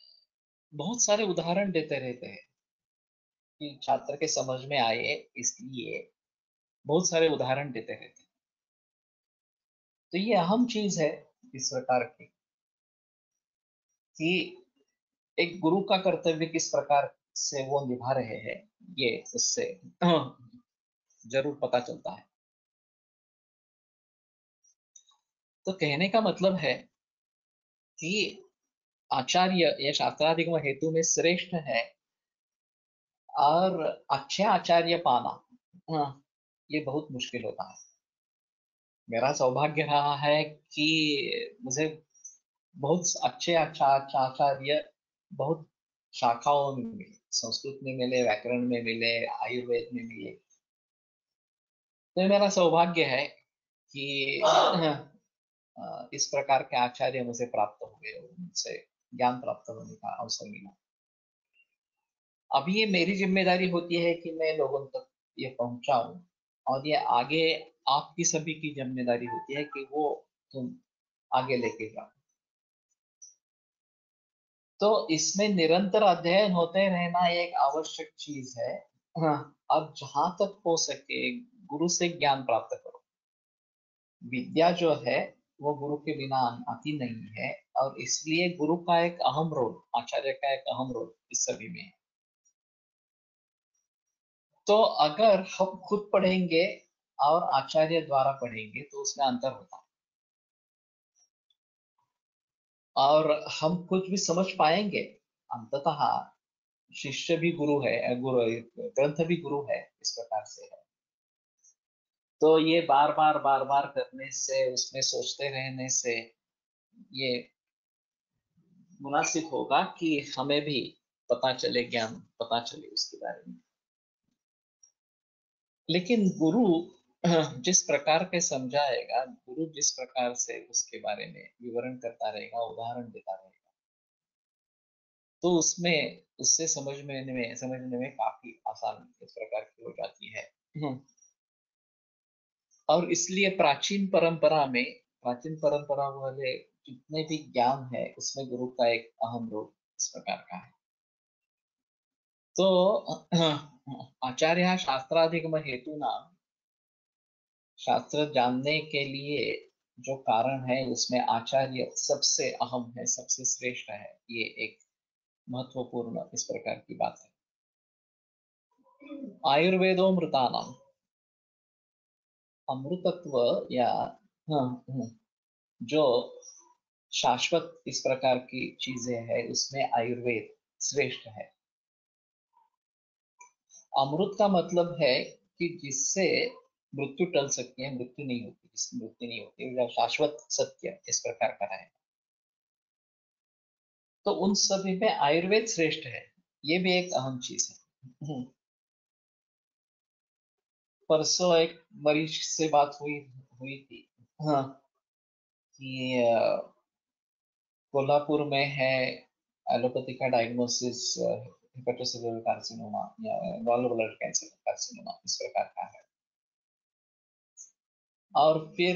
बहुत सारे उदाहरण देते रहते हैं कि छात्र के समझ में आए, इसलिए बहुत सारे उदाहरण देते रहते हैं। तो ये अहम चीज है इस प्रकार की कि एक गुरु का कर्तव्य किस प्रकार से वो निभा रहे हैं, ये उससे जरूर पता चलता है। तो कहने का मतलब है कि आचार्य या शास्त्राधिगम हेतु में श्रेष्ठ है, और अच्छे आचार्य पाना ये बहुत मुश्किल होता है। मेरा सौभाग्य रहा है कि मुझे बहुत अच्छे आचार्य बहुत शाखाओं में मिले, संस्कृत में मिले, व्याकरण में मिले, आयुर्वेद में मिले। तो ये मेरा सौभाग्य है कि इस प्रकार के आचार्य मुझे प्राप्त हो गए, उनसे ज्ञान प्राप्त होने का अवसर मिला। अब ये मेरी जिम्मेदारी होती है कि मैं लोगों तक ये पहुंचाऊं, और ये आगे आपकी सभी की जिम्मेदारी होती है कि वो तुम आगे लेके जाओ। तो इसमें निरंतर अध्ययन होते रहना एक आवश्यक चीज है। हाँ, अब जहां तक हो सके गुरु से ज्ञान प्राप्त करो। विद्या जो है वो गुरु के बिना आती नहीं है, और इसलिए गुरु का एक अहम रोल, आचार्य का एक अहम रोल इस सभी में है। तो अगर हम खुद पढ़ेंगे और आचार्य द्वारा पढ़ेंगे तो उसमें अंतर होता है, और हम कुछ भी समझ पाएंगे। अंततः शिष्य भी गुरु है, गुरु ग्रंथ भी गुरु है, इस प्रकार से है। तो ये बार बार करने से, उसमें सोचते रहने से ये मुनासिब होगा कि हमें भी पता चले, ज्ञान पता चले उसके बारे में। लेकिन गुरु जिस प्रकार के समझाएगा, गुरु जिस प्रकार से उसके बारे में विवरण करता रहेगा, उदाहरण देता रहेगा, तो उसमें उससे समझने में काफी आसान इस प्रकार की हो जाती है। और इसलिए प्राचीन परंपरा वाले जितने भी ज्ञान है उसमें गुरु का एक अहम रोल इस प्रकार का है। तो आचार्य शास्त्राधिगम हेतु नाम, शास्त्र जानने के लिए जो कारण है उसमें आचार्य सबसे अहम है, सबसे श्रेष्ठ है। ये एक महत्वपूर्ण इस प्रकार की बात है। आयुर्वेदो मृतानाम, अमृतत्व या हाँ, जो शाश्वत इस प्रकार की चीजें हैं उसमें आयुर्वेद श्रेष्ठ है। अमृत का मतलब है कि जिससे मृत्यु टल सकती है, मृत्यु नहीं होती, जिसकी मृत्यु नहीं होती, या शाश्वत सत्य इस प्रकार का है। तो उन सभी में आयुर्वेद श्रेष्ठ है, ये भी एक अहम चीज है। परसों एक मरीज से बात हुई हुई थी, हाँ, कि कोल्हापुर में है एलोपैथी का डायग्नोसिस, हेपेटोसेलुलर कार्सिनोमा या गॉल ब्लैडर कैंसर कार्सिनोमा इस प्रकार का है। और फिर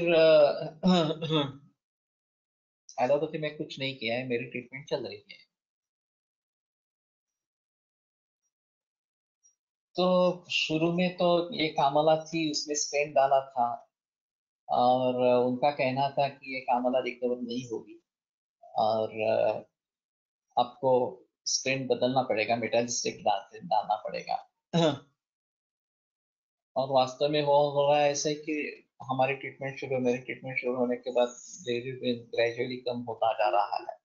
एलोपैथी में कुछ नहीं किया है, मेरी ट्रीटमेंट चल रही है। तो शुरू में तो ये कामला थी, उसमें स्टेंट डाला था, और उनका कहना था कि ये कामला रिकवर नहीं होगी, और आपको स्टेंट बदलना पड़ेगा, मेटालिस्टिक डालना पड़ेगा। और वास्तव में हो रहा है ऐसे कि मेरी ट्रीटमेंट शुरू होने के बाद ग्रेजुअली कम होता जा रहा है।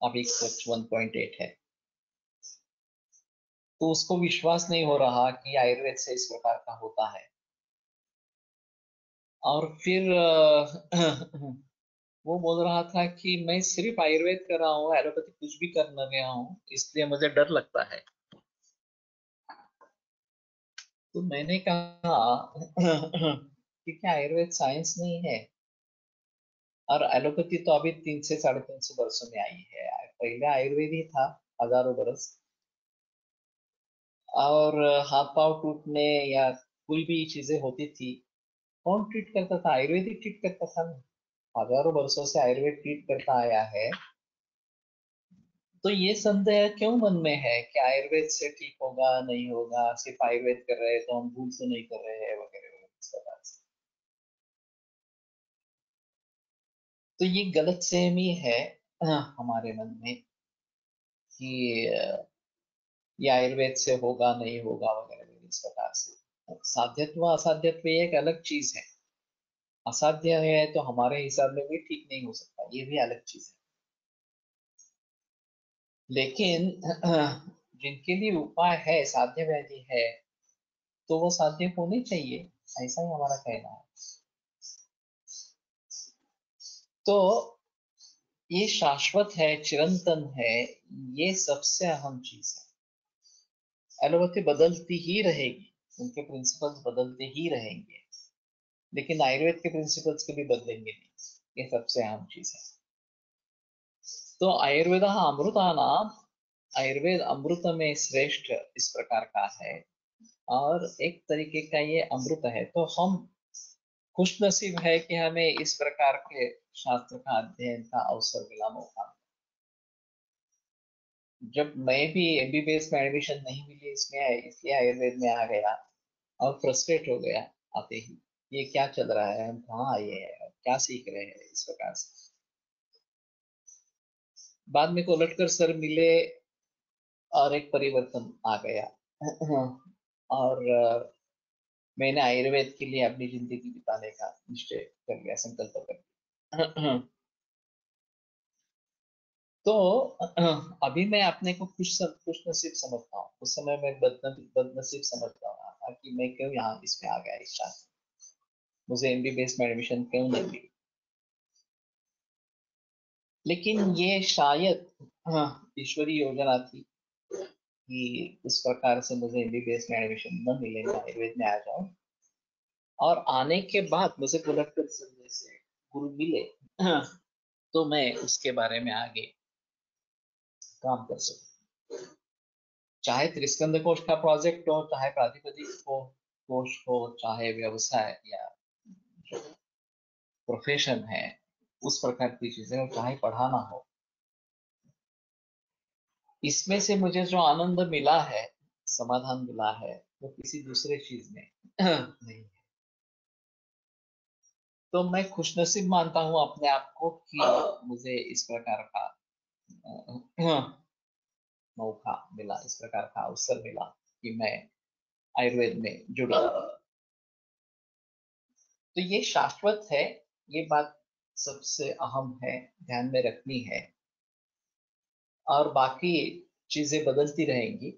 अभी कुछ 1.8 है। तो उसको विश्वास नहीं हो रहा कि आयुर्वेद से इस प्रकार का होता है। और फिर वो बोल रहा था कि मैं सिर्फ आयुर्वेद कर रहा हूँ, एलोपैथी कुछ भी कर न गया हूँ, इसलिए मुझे डर लगता है। तो मैंने कहा कि क्या आयुर्वेद साइंस नहीं है? और एलोपैथी तो अभी 300 से 350 वर्षों में आई है, पहले आयुर्वेद ही था हजारों बरस। और हाथ पांव टूटने या कोई भी चीजें होती थी, कौन ट्रीट करता था? आयुर्वेद ही ट्रीट करता था ना। हजारों वर्षों से आयुर्वेद ट्रीट करता आया है। तो ये संदेह क्यों मन में है कि आयुर्वेद से ठीक होगा नहीं होगा, सिर्फ आयुर्वेद कर रहे हैं तो हम भूल तो नहीं कर रहे हैं, वगैरह वगैरह इस प्रकार से। तो ये गलत सहमी है हमारे मन में कि ये आयुर्वेद से होगा नहीं होगा, वगैरह वगैरह इस प्रकार से। साध्यत्व असाध्यत्व ये एक अलग चीज है। असाध्य है तो हमारे हिसाब में भी ठीक नहीं हो सकता, ये भी अलग चीज है। लेकिन जिनके लिए उपाय है, साध्य व्याधि है, तो वो साध्य होने चाहिए, ऐसा ही हमारा कहना है। तो ये शाश्वत है, चिरंतन है, ये सबसे अहम चीज है। एलोपैथी बदलती ही रहेगी, उनके प्रिंसिपल्स बदलते ही रहेंगे, लेकिन आयुर्वेद के प्रिंसिपल्स कभी बदलेंगे नहीं, ये सबसे अहम चीज है। तो आयुर्वेद अमृता नाम, आयुर्वेद अमृत में श्रेष्ठ इस प्रकार का है, और एक तरीके का ये अमृत है। तो हम खुश नसीब है कि हमें इस प्रकार के शास्त्र का अध्ययन का अवसर मिला, मौका। जब मैं भी एमबीबीएस में एडमिशन नहीं मिली इसमें, इसलिए आयुर्वेद में आ गया, और फ्रस्ट्रेट हो गया आते ही, ये क्या चल रहा है, हम कहाँ आए हैं, क्या सीख रहे हैं, इस प्रकार से। बाद में कोलटकर सर मिले और एक परिवर्तन आ गया। और मैंने आयुर्वेद के लिए अपनी जिंदगी बिताने का निश्चय कर लिया, संकल्प कर लिया। तो अभी मैं अपने को खुश नसीब समझता हूँ। उस समय मैं बदनसीब समझता रहा था कि मैं क्यों यहाँ इसमें आ गया, इस शास्त्र में। मुझे एमबीबीएस में एडमिशन क्यों नहीं मिली। लेकिन ये शायद ईश्वरीय योजना थी कि इस प्रकार से मुझे एमबीबीएस में एडमिशन न मिले, मैं आयुर्वेद में आ जाऊं। और आने के बाद मुझे पुलत्कर सर जैसे गुरु मिले, तो मैं उसके बारे में आगे काम कर सकूं। चाहे त्रिस्कंद कोश का प्रोजेक्ट हो, चाहे प्रातिपदिक हो कोश हो, चाहे व्यवसाय या जो प्रोफेशन है उस प्रकार की चीजें हो, चाहे पढ़ाना हो, इसमें से मुझे जो आनंद मिला है, समाधान मिला है, वो किसी दूसरे चीज में नहीं है। तो मैं खुशनसीब मानता हूँ अपने आप को कि मुझे इस प्रकार का मौका मिला, इस प्रकार का अवसर मिला कि मैं आयुर्वेद में जुड़ा। तो ये शाश्वत है, ये बात सबसे अहम है, ध्यान में रखनी है। और बाकी चीजें बदलती रहेंगी,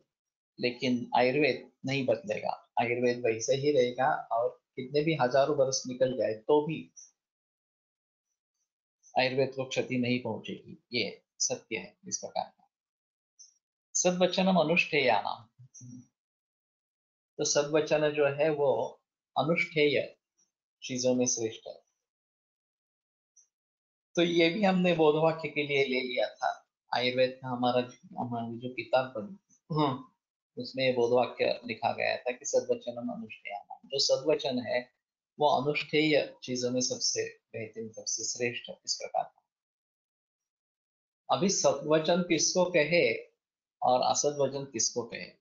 लेकिन आयुर्वेद नहीं बदलेगा। आयुर्वेद वैसे ही रहेगा, और कितने भी हजारों वर्ष निकल जाए तो भी आयुर्वेद को क्षति नहीं पहुंचेगी। ये सत्य है इस प्रकार का। सद्वचनम अनुष्ठेयानाम, तो सद्वचन जो है वो अनुष्ठेय चीजों में श्रेष्ठ है। तो ये भी हमने बोधवाक्य के लिए ले लिया था। आयुर्वेद का हमारी जो किताब बनी, उसमें ये बोधवाक्य लिखा गया था कि सद्वचनम अनुष्ठेयानाम, जो सद्वचन है वो अनुष्ठेय चीजों में सबसे बेहतरीन, सबसे श्रेष्ठ, इस प्रकार का। अभी सद्वचन किसको कहे और असद्वचन किसको कहे,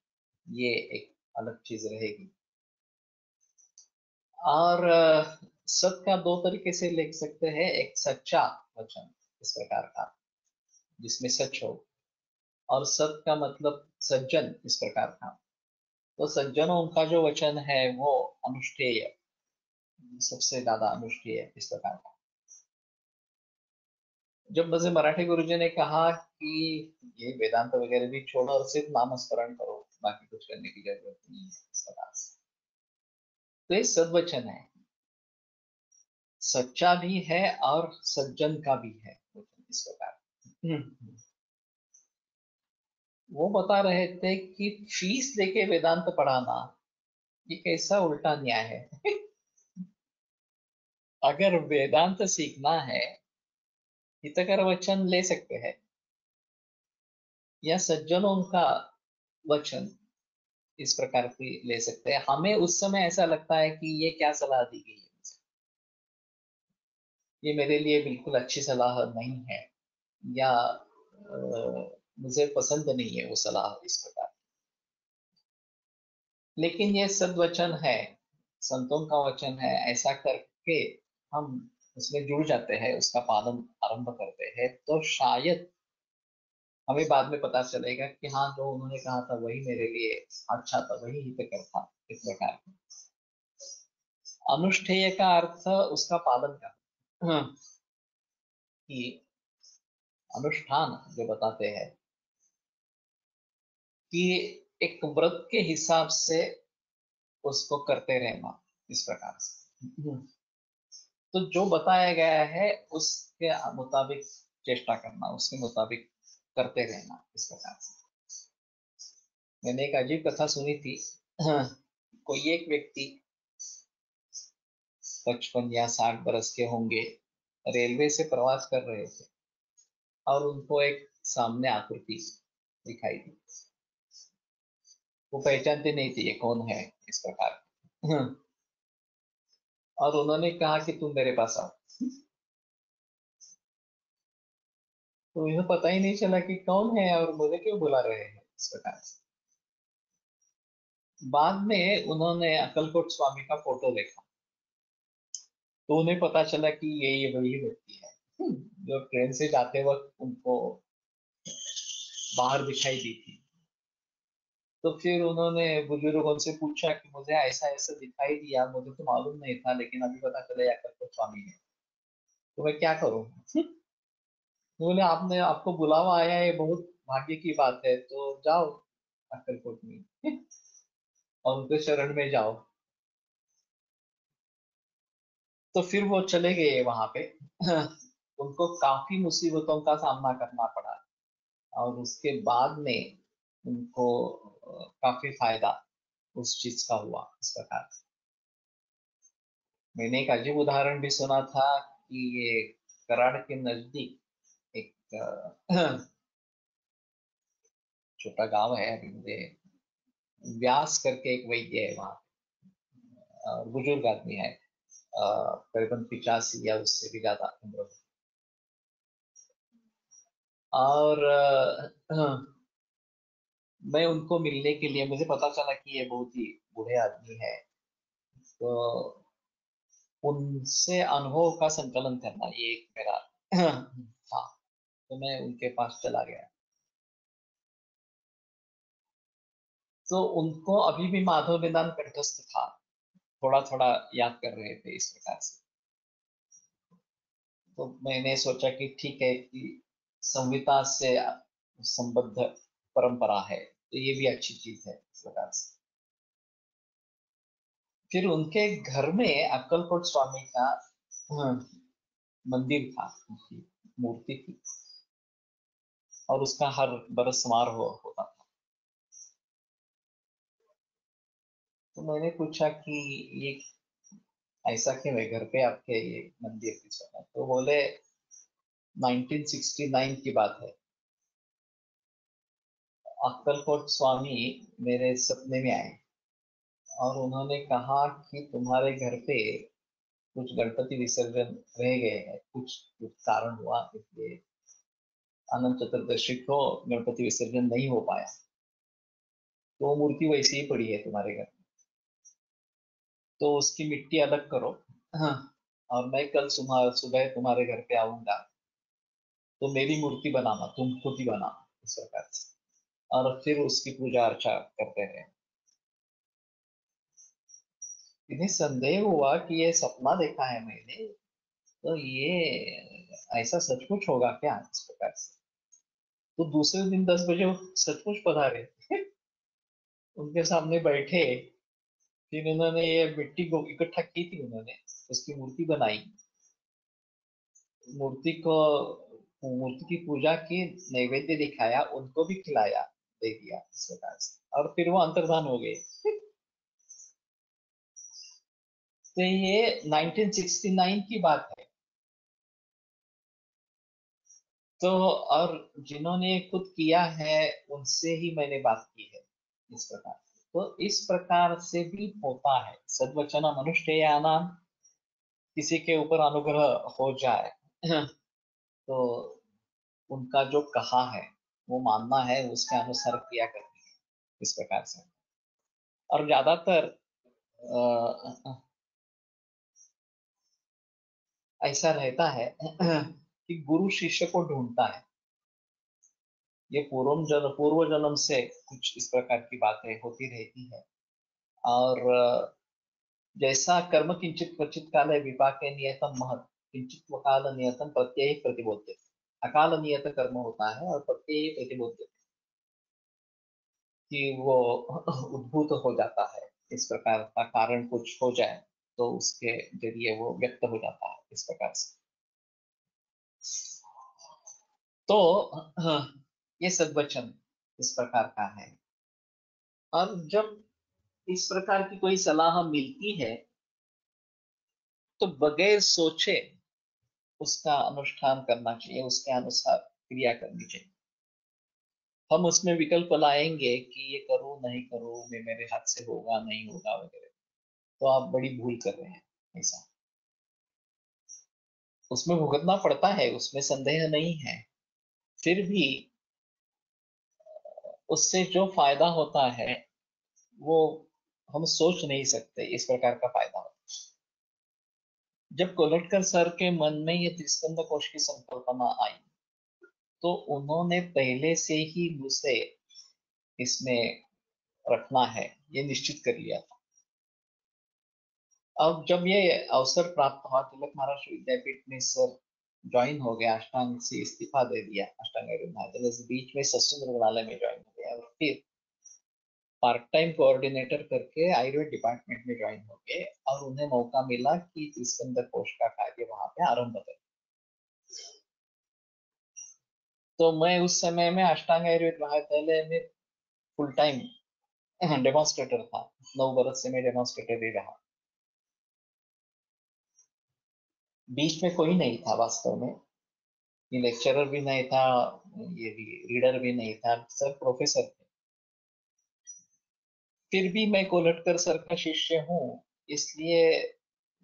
ये एक अलग चीज रहेगी। और सत का दो तरीके से लिख सकते हैं। एक सच्चा वचन इस प्रकार का जिसमें सच हो, और सत का मतलब सज्जन इस प्रकार का। तो सज्जनों का जो वचन है वो अनुष्ठेय, सबसे ज्यादा अनुष्ठेय इस प्रकार का। जब मुझे मराठी गुरुजी ने कहा कि ये वेदांत वगैरह भी छोड़ो और सिर्फ नामस्मरण करो, बाकी कुछ करने की जरूरत नहीं है, इस प्रकार से, तो ये सद्वचन है, सच्चा भी है और सज्जन का भी है वचन, इस प्रकार। वो बता रहे थे कि फीस लेके वेदांत पढ़ाना ये कैसा उल्टा न्याय है। अगर वेदांत सीखना है, हितकर वचन ले सकते हैं, या सज्जनों का वचन इस प्रकार की ले सकते हैं। हमें उस समय ऐसा लगता है कि ये क्या सलाह दी गई है मुझे, ये मेरे लिए बिल्कुल अच्छी सलाह नहीं है, या मुझे पसंद नहीं है वो सलाह, इस प्रकार। लेकिन ये सद्वचन है, संतों का वचन है, ऐसा करके हम उसमें जुड़ जाते हैं, उसका पालन आरंभ करते हैं, तो शायद हमें बाद में पता चलेगा कि हाँ, जो उन्होंने कहा था वही मेरे लिए अच्छा था, वही हितकर था, इस प्रकार का। अनुष्ठेय का अर्थ उसका पालन करना, कि अनुष्ठान जो बताते हैं कि एक व्रत के हिसाब से उसको करते रहना, इस प्रकार से। तो जो बताया गया है उसके मुताबिक चेष्टा करना, उसके मुताबिक करते रहना, इस प्रकार से। मैंने एक अजीब कथा सुनी थी। कोई एक व्यक्ति 55 या 60 बरस के होंगे, रेलवे से प्रवास कर रहे थे, और उनको एक सामने आकृति दिखाई दी। वो पहचानते नहीं थे ये कौन है, इस प्रकार। और उन्होंने कहा कि तुम मेरे पास आओ। तो इन्हें पता ही नहीं चला कि कौन है और मुझे क्यों बुला रहे हैं, इस प्रकार से। बाद में उन्होंने अक्कलकोट स्वामी का फोटो देखा, तो उन्हें पता चला कि ये वही व्यक्ति है जो ट्रेन से जाते वक्त उनको बाहर दिखाई दी थी। तो फिर उन्होंने बुजुर्गों से पूछा कि मुझे ऐसा ऐसा दिखाई दिया, मुझे तो मालूम नहीं था, लेकिन अभी पता चला ये अक्कलकोट स्वामी है, तो मैं क्या करूं? बोले आपने, आपको बुलावा आया है, बहुत भाग्य की बात है, तो जाओ अक्कलकोट में और उनके शरण में जाओ। तो फिर वो चले गए वहां पे। उनको काफी मुसीबतों का सामना करना पड़ा, और उसके बाद में उनको काफी फायदा उस चीज का हुआ इस प्रकार से। मैंने एक अजीब उदाहरण भी सुना था कि ये कराड़ के नजदीक एक छोटा गांव है, अभी मुझे, व्यास करके एक वैद्य है वहाँ, बुजुर्ग आदमी है, करीबन 85 या उससे भी ज्यादा उम्र। और मैं उनको मिलने के लिए, मुझे पता चला कि ये बहुत ही बूढ़े आदमी है, तो उनसे अनुभव का संकलन करना ये एक मेरा था। तो मैं उनके पास चला गया, तो उनको अभी भी माधव निदान कंठस्थ था, थोड़ा थोड़ा याद कर रहे थे इस प्रकार से। तो मैंने सोचा कि ठीक है कि संहिता से संबद्ध परंपरा है, तो ये भी अच्छी चीज है इस प्रकार से। फिर उनके घर में अक्कलकोट स्वामी का मंदिर था, उनकी मूर्ति थी, और उसका हर बरस समारोह होता था। तो मैंने पूछा कि ये ऐसा क्यों है घर पे आपके, ये मंदिर की सोना? तो बोले 1969 की बात है, अक्कलकोट स्वामी मेरे सपने में आए, और उन्होंने कहा कि तुम्हारे घर पे कुछ गणपति विसर्जन रह गए हैं, कुछ कुछ कारण हुआ, इसलिए अनंत चतुर्दशी को गणपति विसर्जन नहीं हो पाया, तो वो मूर्ति वैसे ही पड़ी है तुम्हारे घर में, तो उसकी मिट्टी अलग करो। हाँ, और मैं कल सुबह सुबह तुम्हारे घर पे आऊंगा, तो मेरी मूर्ति बनाना, तुम खुद ही बनाना इस प्रकार से, और फिर उसकी पूजा अर्चा करते रहे। इन्हें संदेह हुआ कि ये सपना देखा है मैंने, तो ये ऐसा सचमुच होगा क्या इस प्रकार से। तो दूसरे दिन 10 बजे वो सचमुच पधारे, उनके सामने बैठे। फिर उन्होंने ये मिट्टी को इकट्ठा की थी, उन्होंने उसकी मूर्ति बनाई, मूर्ति को, मूर्ति की पूजा की, नैवेद्य दिखाया, उनको भी खिलाया, दे दिया इस प्रकार से, और फिर वो अंतर्धान हो गए। तो ये 1969 की बात है। तो और जिन्होंने खुद किया है, उनसे ही मैंने बात की है इस प्रकार। तो इस प्रकार से भी होता है, सद्वचन अनुष्ठेयानाम, किसी के ऊपर अनुग्रह हो जाए तो उनका जो कहा है वो मानना है, उसके अनुसार क्रिया करनी है इस प्रकार से। और ज्यादातर ऐसा रहता है कि गुरु शिष्य को ढूंढता है, ये पूर्व जन्म से कुछ इस प्रकार की बातें होती रहती है। और जैसा कर्म किंचित क्वचित काले विपाके नियतम महत्, किंचित काल नियतम प्रत्यय प्रतिबोध्य, अकाल नियत कर्म होता है और प्रत्यय प्रतिबोध्य, कि वो उद्भूत हो जाता है, इस प्रकार का कारण कुछ हो जाए तो उसके जरिए वो व्यक्त हो जाता है इस प्रकार से। तो ये सद्वचन इस प्रकार का है। और जब इस प्रकार की कोई सलाह मिलती है, तो बगैर सोचे उसका अनुष्ठान करना चाहिए, उसके अनुसार क्रिया करनी चाहिए। हम उसमें विकल्प लाएंगे कि ये करूँ नहीं करूँ, ये मेरे हाथ से होगा नहीं होगा वगैरह, तो आप बड़ी भूल कर रहे हैं ऐसा। उसमें भुगतना पड़ता है, उसमें संदेह नहीं है, फिर भी उससे जो फायदा होता है वो हम सोच नहीं सकते, इस प्रकार का फायदा होता है। जब कोलटकर सर के मन में ये त्रिस्कंद कोश की संकल्पना आई, तो उन्होंने पहले से ही मुझसे इसमें रखना है, ये निश्चित कर लिया था। अब जब ये अवसर प्राप्त हुआ, तिलक महाराष्ट्र विद्यापीठ में सर ज्वाइन हो गया, अष्टांग से इस्तीफा दे दिया, अष्टांग आयुर्वेद महाविद्यालय बीच में सत्संग रुग्णालय में ज्वाइन हो गया, और फिर पार्ट टाइम कोऑर्डिनेटर करके आयुर्वेद डिपार्टमेंट में ज्वाइन हो गए, और उन्हें मौका मिला कि त्रिस्कंदर कोश का कार्य वहां पे आरंभ करें। तो मैं उस समय में अष्टांग आयुर्वेद महाविद्यालय में फुल टाइम डेमोन्स्ट्रेटर था, 9 बरस से मैं डेमोन्स्ट्रेटर ही रहा। बीच में कोई नहीं था वास्तव में, ये लेक्चरर भी नहीं था, ये भी रीडर भी नहीं था, सब प्रोफेसर थे। फिर भी मैं कोलटकर सर का शिष्य हूँ, इसलिए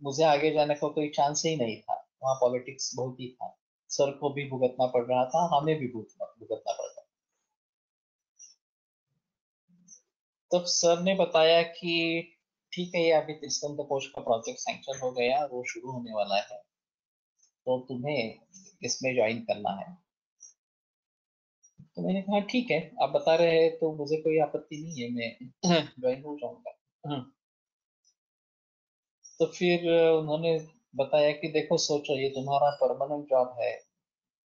मुझे आगे जाने का कोई चांस ही नहीं था। वहाँ पॉलिटिक्स बहुत ही था, सर को भी भुगतना पड़ रहा था, हमें भी भुगतना पड़ रहा था। तब सर ने बताया कि ठीक है, ये अभी त्रिस्कंद कोश का प्रोजेक्ट सैंक्शन हो गया, वो शुरू होने वाला है, तो तुम्हें इसमें ज्वाइन करना है। तो मैंने कहा ठीक है, आप बता रहे हैं तो मुझे कोई आपत्ति नहीं है, मैं ज्वाइन हो जाऊंगा। तो फिर उन्होंने बताया कि देखो सोचो, ये तुम्हारा परमानेंट जॉब है,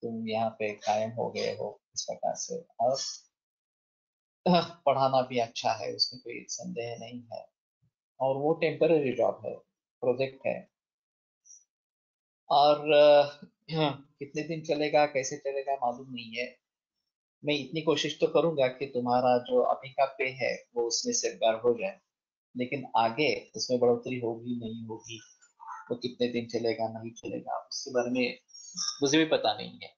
तुम यहाँ पे कायम हो गए हो इस प्रकार से, और पढ़ाना भी अच्छा है, उसमें कोई संदेह नहीं है, और वो टेम्पररी जॉब है, प्रोजेक्ट है, और कितने दिन चलेगा कैसे चलेगा मालूम नहीं है। मैं इतनी कोशिश तो करूंगा कि तुम्हारा जो अभी का पे है वो उसमें से गार्ड हो जाए, लेकिन आगे उसमें बढ़ोतरी होगी नहीं होगी, वो कितने दिन चलेगा नहीं चलेगा, उसके बारे में मुझे भी पता नहीं है।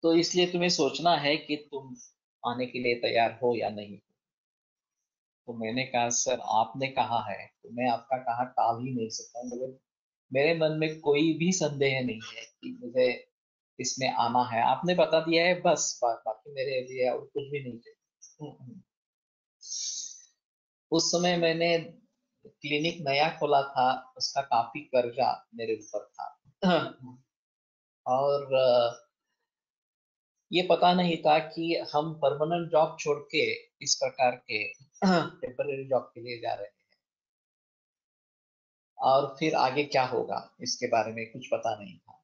तो इसलिए तुम्हें सोचना है कि तुम आने के लिए तैयार हो या नहीं। तो मैंने कहा सर आपने कहा है तो मैं आपका कहा टाल ही नहीं सकता, मगर मेरे मन में कोई भी संदेह नहीं है कि मुझे इसमें आना है, आपने बता दिया है बस, बाकी मेरे लिए और कुछ भी नहीं चाहिए। उस समय मैंने क्लिनिक नया खोला था, उसका काफी कर्जा मेरे ऊपर था। और ये पता नहीं था कि हम परमानेंट जॉब छोड़ के इस प्रकार के टेम्पररी जॉब के लिए जा रहे हैं, और फिर आगे क्या होगा इसके बारे में कुछ पता नहीं था।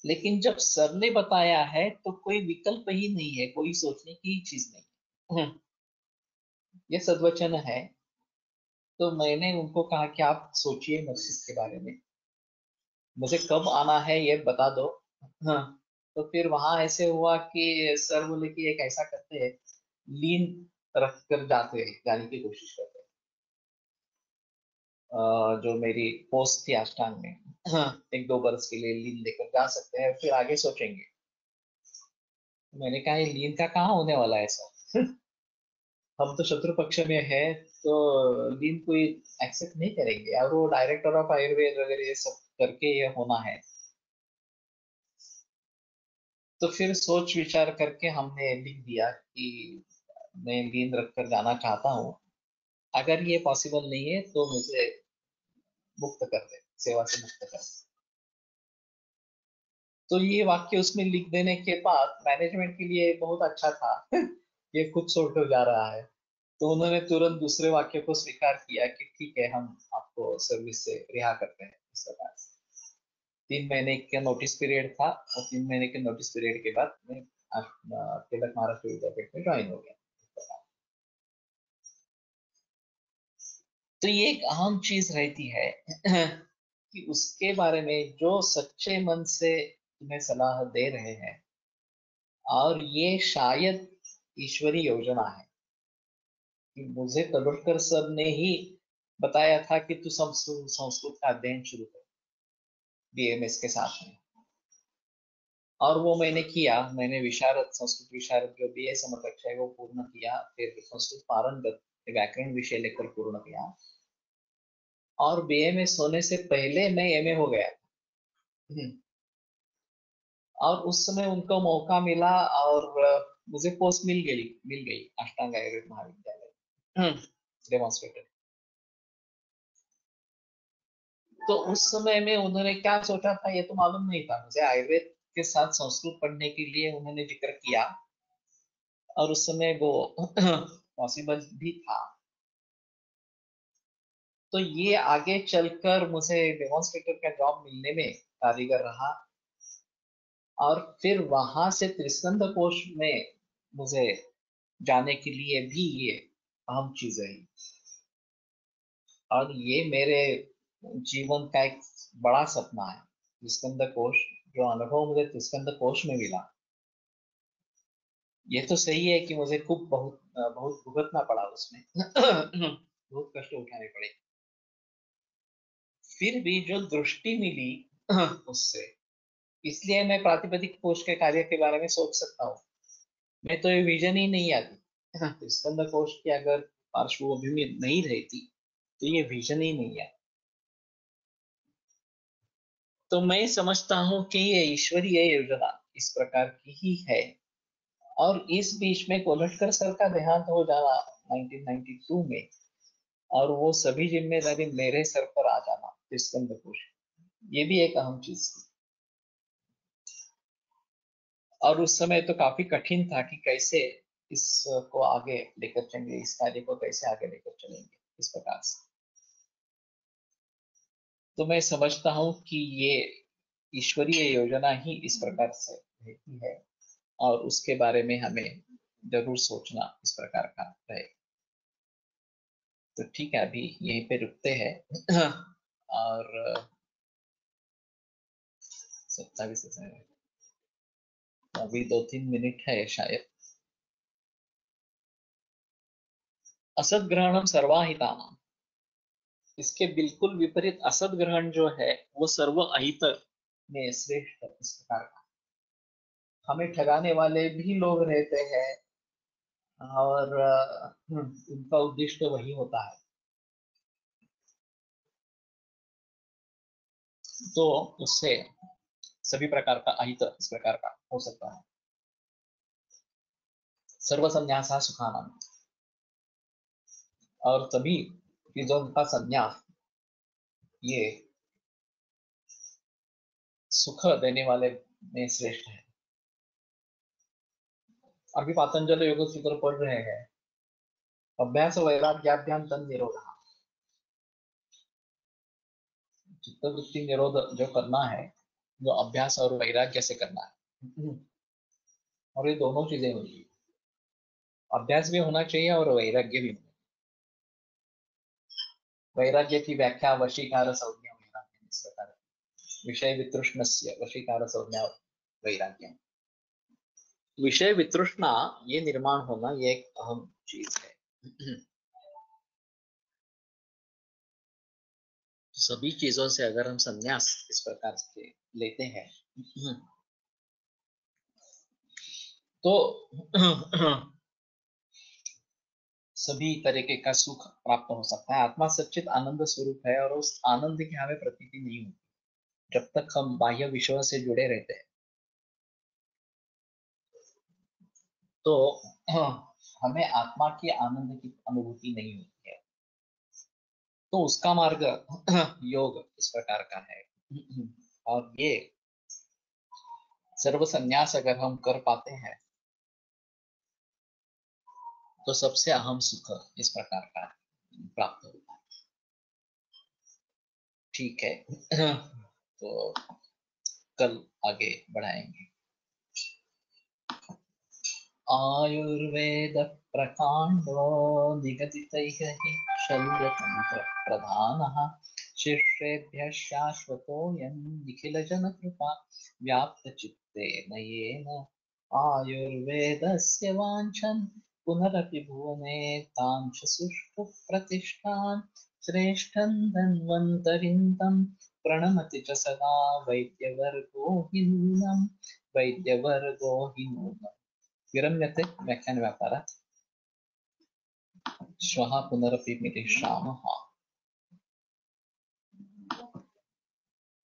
लेकिन जब सर ने बताया है तो कोई विकल्प ही नहीं है, कोई सोचने की चीज नहीं है। ये सद्वचन है। तो मैंने उनको कहा कि आप सोचिए मत इसके बारे में, मुझे कब आना है ये बता दो। हाँ। तो फिर वहां ऐसे हुआ कि सर बोले कि एक ऐसा करते हैं, लीन रख कर जाने की कोशिश करते हैं। जो मेरी पोस्ट थी अष्टांग में, हाँ, 1-2 बरस के लिए लीन लेकर जा सकते हैं, फिर आगे सोचेंगे। मैंने कहा ये लीन का कहाँ होने वाला है सर, हम तो शत्रु पक्ष में है, तो लीन कोई एक्सेप्ट नहीं करेंगे, और वो डायरेक्टर ऑफ आयुर्वेद वगैरह ये सब करके ये होना है। तो फिर सोच विचार करके हमने लिख दिया कि मैं लीन रखकर जाना चाहता हूँ, अगर ये पॉसिबल नहीं है तो मुझे मुक्त कर दे, सेवा से मुक्त कर दे। तो ये वाक्य उसमें लिख देने के बाद मैनेजमेंट के लिए बहुत अच्छा था। ये खुद सोच हो जा रहा है, तो उन्होंने तुरंत दूसरे वाक्य को स्वीकार किया कि ठीक है, हम आपको सर्विस से रिहा करते हैं इस प्रकार से। 3 महीने का नोटिस पीरियड था, और 3 महीने के नोटिस पीरियड के बाद मैं तिलक महाराष्ट्र विद्यापीठ में ज्वाइन हो गया। तो ये एक अहम चीज रहती है कि उसके बारे में जो सच्चे मन से तुम्हें सलाह दे रहे हैं, और ये शायद ईश्वरी योजना है कि मुझे तलवटकर सर ने ही बताया था कि तू संस्कृत का अध्ययन शुरू कर बीएमएस के साथ में, और वो मैंने किया। मैंने विशारद, संस्कृत विशारद जो बीए समकक्ष है वो पूर्ण किया, फिर संस्कृत पारंगत व्याकरण विषय लेकर पूर्ण किया, और बीएमएस होने से पहले मैं एमए हो गया। हम्म। और उस समय उनको मौका मिला, और मुझे पोस्ट मिल गई अष्टांग आयुर्वेद महाविद्यालय डेमोन्स्ट्रेटर। तो उस समय में उन्होंने क्या सोचा था ये तो मालूम नहीं था मुझे, आयुर्वेद के साथ संस्कृत पढ़ने के लिए उन्होंने जिक्र किया, और उस समय वो पॉसिबल भी था। तो ये आगे चलकर मुझे डेमोन्स्ट्रेटर का जॉब मिलने में कारीगर रहा, और फिर वहां से त्रिस्कंद कोश में मुझे जाने के लिए भी ये अहम चीज है। और ये मेरे जीवन का एक बड़ा सपना है, त्रिस्कंद कोश। जो अनुभव मुझे त्रिस्कंद कोश में मिला, ये तो सही है कि मुझे खूब बहुत भुगतना पड़ा उसमें बहुत कष्ट उठाने पड़े, फिर भी जो दृष्टि मिली उससे, इसलिए मैं प्रातिपदिक कोश के कार्य के बारे में सोच सकता हूँ। मैं तो ये विजन ही नहीं आती स्कंद कोश की अगर पार्श्वभूमि नहीं रहती तो ये विजन ही नहीं है। तो मैं समझता हूँ कि ये ईश्वरीय योजना इस प्रकार की ही है। और इस बीच में कोल्हटकर सर का देहांत हो जाना 1992 में, और वो सभी जिम्मेदारी मेरे सर पर आ जाना स्कंद कोश, ये भी एक अहम चीज थी। और उस समय तो काफी कठिन था कि कैसे इसको आगे लेकर चलेंगे, इस कार्य को कैसे आगे लेकर चलेंगे इस प्रकार से। तो मैं समझता हूँ कि ये ईश्वरीय योजना ही इस प्रकार से रहती है, और उसके बारे में हमें जरूर सोचना इस प्रकार का रहे। तो ठीक है, अभी यहीं पे रुकते हैं और 27 अभी 2-3 मिनट है शायद। असद ग्रहणम सर्वाहितानाम, इसके बिल्कुल विपरीत असद ग्रहण जो है वो सर्व अहित में श्रेष्ठ इस प्रकार का। हमें ठगाने वाले भी लोग रहते हैं, और उनका उद्देश्य वही होता है। तो उससे सभी प्रकार का अहित इस प्रकार का हो सकता है। सर्व संन्यासा सुखानंद, और सभी चीजों का संन्यास ये सुख देने वाले में श्रेष्ठ है। अभी पातंजल योग सूत्र पढ़ रहे हैं, अभ्यास वैराग्याभ्याम तन निरोध, चित्त वृत्ति निरोध जो करना है, जो अभ्यास और वैराग्य से करना है। और ये दोनों चीजें होंगी, अभ्यास भी होना चाहिए और वैराग्य भी होना चाहिए। वैराग्य की व्याख्या वशीकार संज्ञा वैराग्य इस प्रकार, विषय वितृष्णस्य वशीकार संज्ञा वैराग्य। विषय वितृष्णा ये निर्माण होना ये एक अहम चीज है। सभी चीजों से अगर हम संन्यास इस प्रकार से लेते हैं तो सभी तरीके का सुख प्राप्त हो सकता है। आत्मा सच्चित आनंद स्वरूप है, और उस आनंद की हमें प्रतीति नहीं होती जब तक हम बाह्य विषयों से जुड़े रहते हैं। तो हमें आत्मा की आनंद की अनुभूति नहीं होती है। तो उसका मार्ग योग इस प्रकार का है। और ये सर्व संन्यास अगर हम कर पाते हैं तो सबसे अहम सुख इस प्रकार का प्राप्त होता है। ठीक है तो कल आगे बढ़ाएंगे। आयुर्वेद प्रकांडो निगदितैः हि शल्यतंत्र प्रधानः, शिष्येभ्यः शाश्वतोऽयं निखिलजनकृपा व्याप्तचित्तेन येन आयुर्वेदस्य वाञ्छन् पुनरपि भुवने तां च सुष्ठु प्रतिष्ठान् श्रेष्ठं धन्वन्तरिं तं प्रणमति च सदा वैद्यवर्गो हि नूनम्, वैद्यवर्गो हि नूनम्। विरम्यते व्याख्यानव्यापारात्। श्वः पुनरपि मिलिष्यामः।